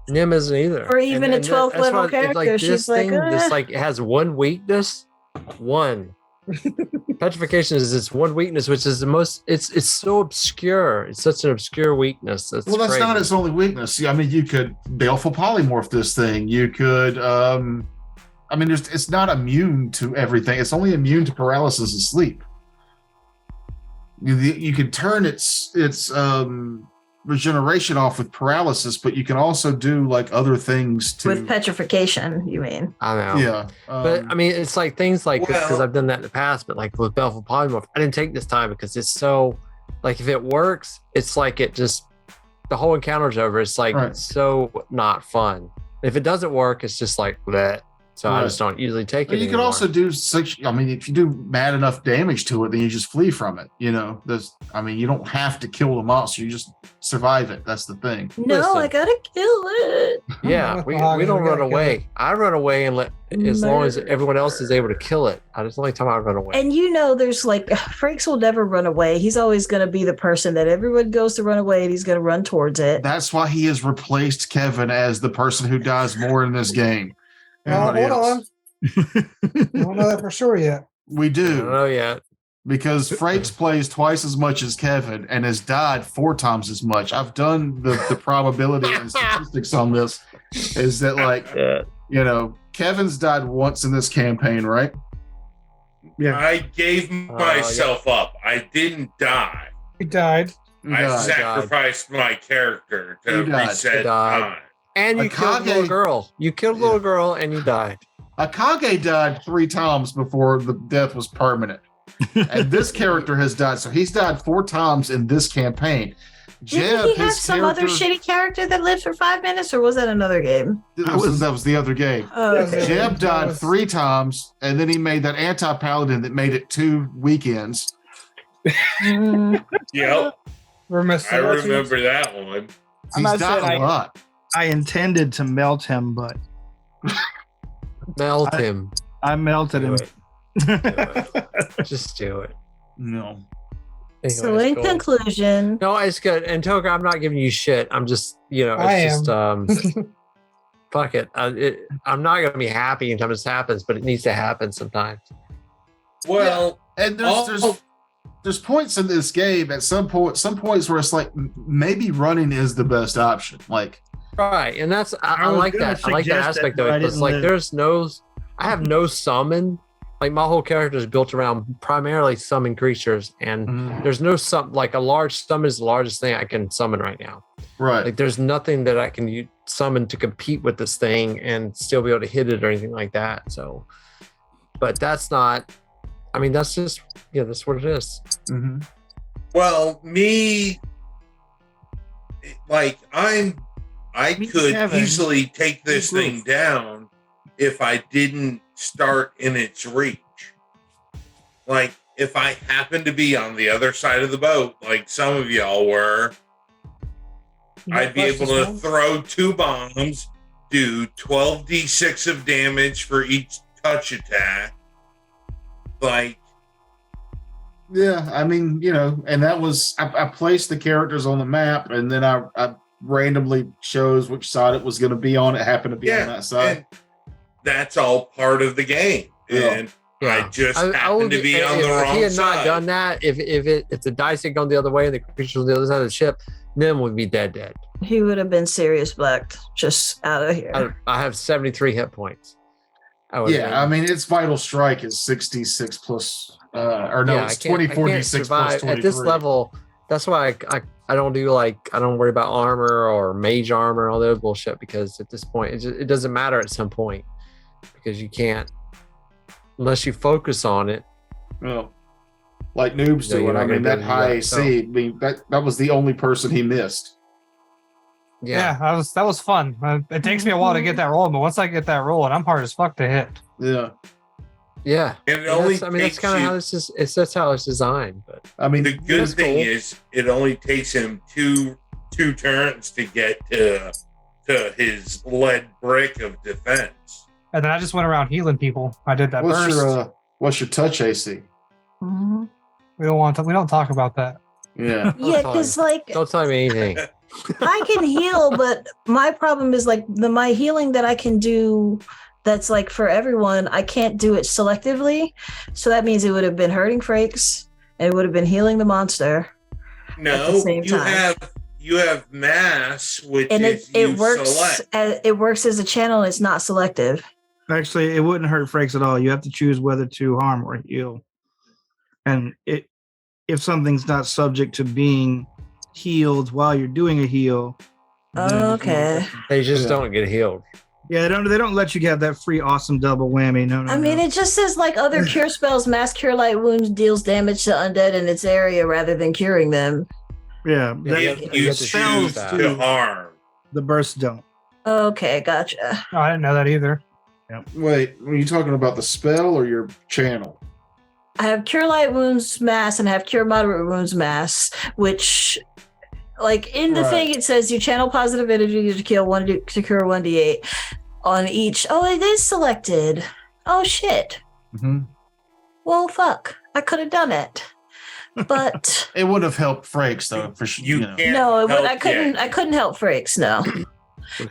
Speaker 3: Nim isn't either.
Speaker 6: Or even a 12th
Speaker 3: that's
Speaker 6: level
Speaker 3: why it's
Speaker 6: character,
Speaker 3: this
Speaker 6: she's like,
Speaker 3: thing, this like it has one weakness. One. Petrification is its one weakness, which is the most. It's so obscure. It's such an obscure weakness. That's
Speaker 4: Well, that's
Speaker 3: crazy.
Speaker 4: not its only weakness. I mean, you could baleful polymorph this thing. You could. I mean, it's not immune to everything. It's only immune to paralysis and sleep. You can turn its regeneration off with paralysis, but you can also do like other things to.
Speaker 6: with petrification. You mean?
Speaker 3: I know.
Speaker 4: Yeah,
Speaker 3: But I mean, it's like things like because
Speaker 2: Well-
Speaker 3: I've done that in the past. But like with Baleful Polymorph, I didn't take this time because it's so like if it works, it's like it just the whole encounter's over. It's like
Speaker 4: Right.
Speaker 3: so not fun. If it doesn't work, it's just like that. So I
Speaker 4: Right.
Speaker 3: just don't usually take
Speaker 4: But
Speaker 3: it.
Speaker 4: you could
Speaker 3: anymore.
Speaker 4: also do such. I mean, if you do mad enough damage to it, then you just flee from it. You know, I mean, you don't have to kill the monster. You just survive it. That's the thing.
Speaker 6: No,
Speaker 3: Listen.
Speaker 6: I gotta kill it.
Speaker 3: Yeah,
Speaker 1: with
Speaker 3: we
Speaker 1: Mahogany,
Speaker 3: don't
Speaker 1: we
Speaker 3: run
Speaker 1: gotta kill
Speaker 3: away. I run away and let as long as
Speaker 6: Murder.
Speaker 3: everyone else is able to kill it. That's the only time I run away.
Speaker 6: And you know, there's like Frakes will never run away. He's always gonna be the person that everyone goes to run away, and he's gonna run towards it.
Speaker 4: That's why he has replaced Kevin as the person who dies more in this game.
Speaker 1: Well,
Speaker 4: Everybody
Speaker 1: hold
Speaker 4: else.
Speaker 1: on. I don't know that for sure yet.
Speaker 4: We
Speaker 3: I don't
Speaker 4: do,
Speaker 3: know yet.
Speaker 4: because Frakes plays twice as much as Kevin and has died 4 times as much. I've done the probability and statistics on this. Is that like,
Speaker 3: Yeah.
Speaker 4: Kevin's died once in this campaign, right?
Speaker 7: Yeah.
Speaker 2: I gave myself up. I didn't die.
Speaker 1: He died.
Speaker 4: He
Speaker 2: I
Speaker 4: died.
Speaker 2: sacrificed my character to
Speaker 4: You died.
Speaker 2: reset
Speaker 3: You died.
Speaker 2: time.
Speaker 3: And you killed a little
Speaker 4: Akage-
Speaker 3: girl. You killed a little girl and you died.
Speaker 4: Akage died 3 times before the death was permanent. And this character has died. So he's died 4 times in this campaign.
Speaker 6: Didn't he have
Speaker 4: his
Speaker 6: some other
Speaker 4: character-
Speaker 6: shitty character that lived for 5 minutes, or was that another game?
Speaker 4: That was the other game.
Speaker 6: Oh, okay.
Speaker 4: Jeb died
Speaker 1: was-
Speaker 4: 3 times, and then he made that anti-paladin that made it 2 weekends.
Speaker 6: Mm,
Speaker 2: Yep,
Speaker 1: Remember
Speaker 2: I remember that one.
Speaker 7: I'm
Speaker 4: He's
Speaker 7: not
Speaker 4: died
Speaker 7: saying
Speaker 4: a lot.
Speaker 7: I intended to melt him, but
Speaker 3: Melt him.
Speaker 7: I melted him.
Speaker 3: Do it. Just do it.
Speaker 4: No.
Speaker 6: so
Speaker 3: Anyways,
Speaker 6: in
Speaker 3: cool.
Speaker 6: conclusion,
Speaker 3: No, it's good. And Toka, I'm not giving you shit. I'm just,
Speaker 1: I
Speaker 3: it's just fuck it. I'm not gonna be happy anytime this happens, but it needs to happen sometimes.
Speaker 2: Well,
Speaker 4: And there's points in this game at some points where it's like maybe running is the best option. Like,
Speaker 3: Right, and that's I
Speaker 7: was
Speaker 3: like
Speaker 7: gonna
Speaker 3: that. I like that
Speaker 7: suggest
Speaker 3: aspect
Speaker 7: that,
Speaker 3: of
Speaker 7: but
Speaker 3: it.
Speaker 7: I
Speaker 3: It's
Speaker 7: didn't
Speaker 3: like
Speaker 7: live.
Speaker 3: there's no, I have no summon. Like my whole character is built around primarily summon creatures, and there's no like a large summon is the largest thing I can summon right now.
Speaker 4: right.
Speaker 3: Like there's nothing that I can summon to compete with this thing and still be able to hit it or anything like that. So, but that's not. I mean, that's just that's what it is.
Speaker 4: Mhm.
Speaker 2: well, me, like I
Speaker 7: Me,
Speaker 2: could
Speaker 7: Kevin,
Speaker 2: easily take this
Speaker 7: you
Speaker 2: thing down if I didn't start in its reach. Like if I happened to be on the other side of the boat, like some of y'all were, I'd be able to throw 2 bombs, do 12d6 of damage for each touch attack. Like,
Speaker 4: Yeah, I mean, and that was I placed the characters on the map, and then I randomly chose which side it was going to be on. It happened to be on that side.
Speaker 2: And that's all part of the game.
Speaker 4: Yeah.
Speaker 2: And I just happened
Speaker 3: would-
Speaker 2: to be on the
Speaker 3: if
Speaker 2: wrong
Speaker 3: he had
Speaker 2: side.
Speaker 3: not done that, if the dice had gone the other way and the creature was on the other side of the ship, then we'd be dead.
Speaker 6: He would have been serious blacked just out of here.
Speaker 3: I have 73 hit points.
Speaker 4: I mean, its vital strike is 66 plus, or no, it's 2046 plus 23.
Speaker 3: At this level. That's why I don't do I don't worry about armor or mage armor and all that bullshit, because at this point it doesn't matter at some point, because you can't unless you focus on it.
Speaker 4: Well, like noobs
Speaker 3: Yeah,
Speaker 4: do
Speaker 3: you're
Speaker 4: it.
Speaker 3: not
Speaker 4: I mean,
Speaker 3: gonna
Speaker 4: that
Speaker 3: do
Speaker 4: high
Speaker 3: that,
Speaker 4: AC, I mean, that was the only person he missed.
Speaker 1: Yeah, that was fun. It takes me a while to get that roll, but once I get that roll, I'm hard as fuck to hit.
Speaker 4: Yeah.
Speaker 3: Yeah.
Speaker 2: And it only
Speaker 3: That's
Speaker 2: takes
Speaker 3: kind of
Speaker 2: you,
Speaker 3: how this is. That's how it's designed. But
Speaker 4: I mean,
Speaker 2: the good
Speaker 3: that's
Speaker 2: thing
Speaker 3: cool.
Speaker 2: is it only takes him two turns to get to his lead brick of defense.
Speaker 1: And then I just went around healing people. I did that first.
Speaker 4: what's your touch AC?
Speaker 6: Mhm.
Speaker 1: We don't talk about that.
Speaker 4: Yeah.
Speaker 6: Yeah, because
Speaker 3: don't tell me anything.
Speaker 6: I can heal, but my problem is my healing that I can do that's for everyone, I can't do it selectively. So that means it would have been hurting Frakes and it would have been healing the monster.
Speaker 2: No,
Speaker 6: same time.
Speaker 2: you have mass, which
Speaker 6: And
Speaker 2: is
Speaker 6: it works as a channel, it's not selective.
Speaker 7: Actually, it wouldn't hurt Frakes at all. You have to choose whether to harm or heal. And if something's not subject to being healed while you're doing a heal.
Speaker 6: Okay.
Speaker 3: They just don't get healed.
Speaker 7: Yeah, they don't let you have that free awesome double whammy. No.
Speaker 6: I mean, it just says other cure spells, mass cure light wounds deals damage to undead in its area rather than curing them.
Speaker 7: Yeah.
Speaker 2: if you
Speaker 3: have to
Speaker 2: choose
Speaker 3: choose
Speaker 2: to harm.
Speaker 7: The bursts don't.
Speaker 6: Okay, gotcha.
Speaker 1: No, I didn't know that either.
Speaker 4: Wait, were you talking about the spell or your channel?
Speaker 6: I have cure light wounds mass and I have cure moderate wounds mass, which in the thing it says you channel positive energy to kill to cure 1d8 on each. Oh, it is selected. Oh shit.
Speaker 4: Mm-hmm.
Speaker 6: Well, fuck. I could have done it. But
Speaker 4: It would have helped Frakes though, for sure.
Speaker 2: You
Speaker 4: You know.
Speaker 2: can't
Speaker 6: no, I
Speaker 2: help
Speaker 6: couldn't.
Speaker 2: yet.
Speaker 6: I couldn't help Frakes. No,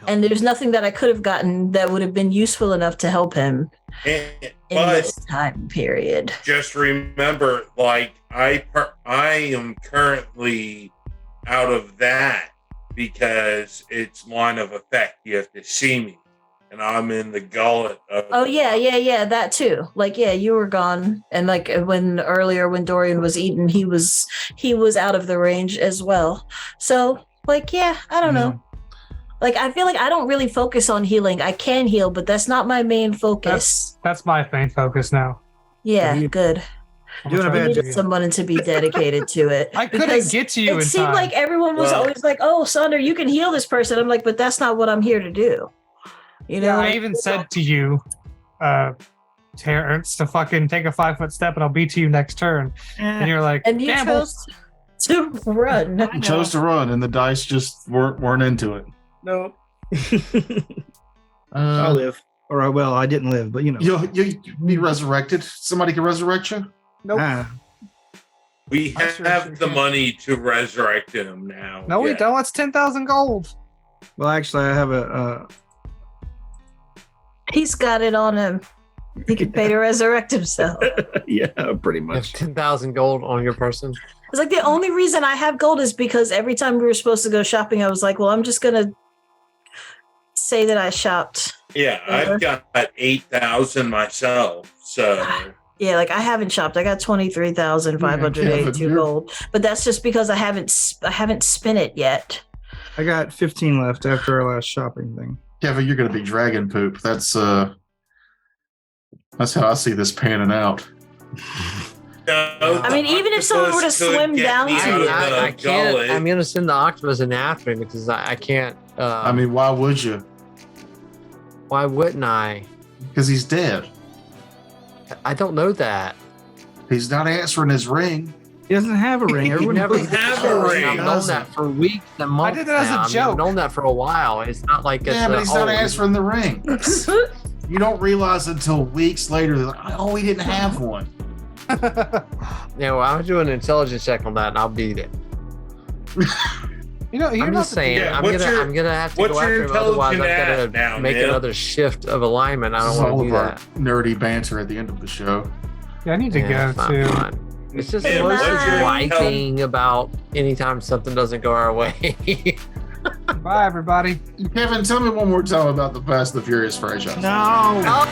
Speaker 6: and there's nothing that I could have gotten that would have been useful enough to help him in
Speaker 2: But
Speaker 6: this time period.
Speaker 2: just remember, I am currently out of that because it's line of effect. You have to see me, and I'm in the gullet of.
Speaker 6: Oh yeah, that too. You were gone, and when Dorian was eaten, he was out of the range as well. So I don't know. I feel I don't really focus on healing. I can heal, but that's not my main focus.
Speaker 1: That's my main focus now.
Speaker 6: Yeah,
Speaker 7: You-
Speaker 6: good.
Speaker 1: I'm
Speaker 7: Doing a
Speaker 1: trying
Speaker 6: I
Speaker 7: bad
Speaker 1: to-
Speaker 6: needed someone to be dedicated to it.
Speaker 1: I couldn't
Speaker 6: because
Speaker 1: get to you
Speaker 6: It
Speaker 1: in
Speaker 6: seemed
Speaker 1: time.
Speaker 6: like everyone was
Speaker 2: Well-
Speaker 6: always "Oh, Sander, you can heal this person." I'm but that's not what I'm here to do. You know,
Speaker 1: Yeah, I even said to you, Terrence, to fucking take a 5-foot step and I'll beat you next turn. And you're like,
Speaker 6: and you
Speaker 1: "Gamble."
Speaker 6: chose to run.
Speaker 4: You chose to run, and the dice just weren't into it.
Speaker 7: No. I'll live. Or I didn't live, but
Speaker 4: You'll be resurrected. Somebody can resurrect you.
Speaker 7: Ah,
Speaker 2: We
Speaker 1: I sure
Speaker 2: have the
Speaker 1: can.
Speaker 2: money to resurrect him now.
Speaker 1: No, we
Speaker 2: Yeah.
Speaker 1: don't. It's 10,000 gold.
Speaker 7: well, actually, I have a.
Speaker 6: He's got it on him. He can pay to resurrect himself.
Speaker 7: Yeah, pretty
Speaker 3: You have
Speaker 7: much.
Speaker 3: 10,000 gold on your person.
Speaker 6: It's the only reason I have gold is because every time we were supposed to go shopping, I was well, I'm just gonna say that I shopped.
Speaker 2: Yeah, I've got 8,000 myself. So
Speaker 6: Yeah, I haven't shopped. I got 23,582
Speaker 4: Yeah,
Speaker 6: gold, but that's just because I haven't spent it yet.
Speaker 7: I got 15 left after our last shopping thing.
Speaker 4: Kevin, you're going to be dragon poop. That's how I see this panning out.
Speaker 2: no,
Speaker 6: I mean, even if someone were to
Speaker 2: octopus could
Speaker 6: swim
Speaker 2: get
Speaker 6: down
Speaker 2: me
Speaker 6: to
Speaker 2: out
Speaker 6: you.
Speaker 2: of the
Speaker 3: I can't.
Speaker 2: gullet.
Speaker 3: I'm gonna send the octopus in after him because I can't.
Speaker 4: I mean, why would you?
Speaker 3: why wouldn't I?
Speaker 4: Because he's dead.
Speaker 3: I don't know that.
Speaker 4: He's not answering his ring.
Speaker 7: He doesn't have a ring. Everyone
Speaker 3: never
Speaker 7: knows
Speaker 2: have
Speaker 7: that.
Speaker 2: a ring.
Speaker 3: I've known that for weeks and months.
Speaker 1: did that as a
Speaker 3: now. I mean,
Speaker 1: joke.
Speaker 3: I've known that for a while. It's not like it's
Speaker 4: Yeah, but he's not
Speaker 3: oh,
Speaker 4: answering the ring. You don't realize until weeks later, they're oh, he didn't have one.
Speaker 3: Yeah, well, I'll do an intelligence check on that and I'll beat it.
Speaker 1: You know,
Speaker 3: I'm just saying,
Speaker 2: Yeah,
Speaker 3: I'm
Speaker 2: what's
Speaker 3: gonna
Speaker 2: your-
Speaker 3: I'm gonna have to
Speaker 2: what's
Speaker 3: go
Speaker 2: your
Speaker 3: after him. Otherwise,
Speaker 2: intelligent
Speaker 3: I've
Speaker 2: at
Speaker 3: got
Speaker 2: now,
Speaker 3: to make
Speaker 2: Nib?
Speaker 3: another shift of alignment. I
Speaker 4: This
Speaker 3: don't
Speaker 4: is
Speaker 3: want
Speaker 4: all
Speaker 3: to
Speaker 4: of
Speaker 3: do
Speaker 4: our
Speaker 3: that.
Speaker 4: nerdy banter at the end of the show.
Speaker 1: Yeah, I need to
Speaker 3: Yeah,
Speaker 1: go
Speaker 3: fine,
Speaker 1: to.
Speaker 3: fine. It's just
Speaker 6: Hey,
Speaker 3: the most
Speaker 6: what's your
Speaker 3: griping about anytime something doesn't go our way.
Speaker 1: Bye, everybody.
Speaker 4: Kevin, tell me one more time about the Fast and the Furious franchise.
Speaker 7: No.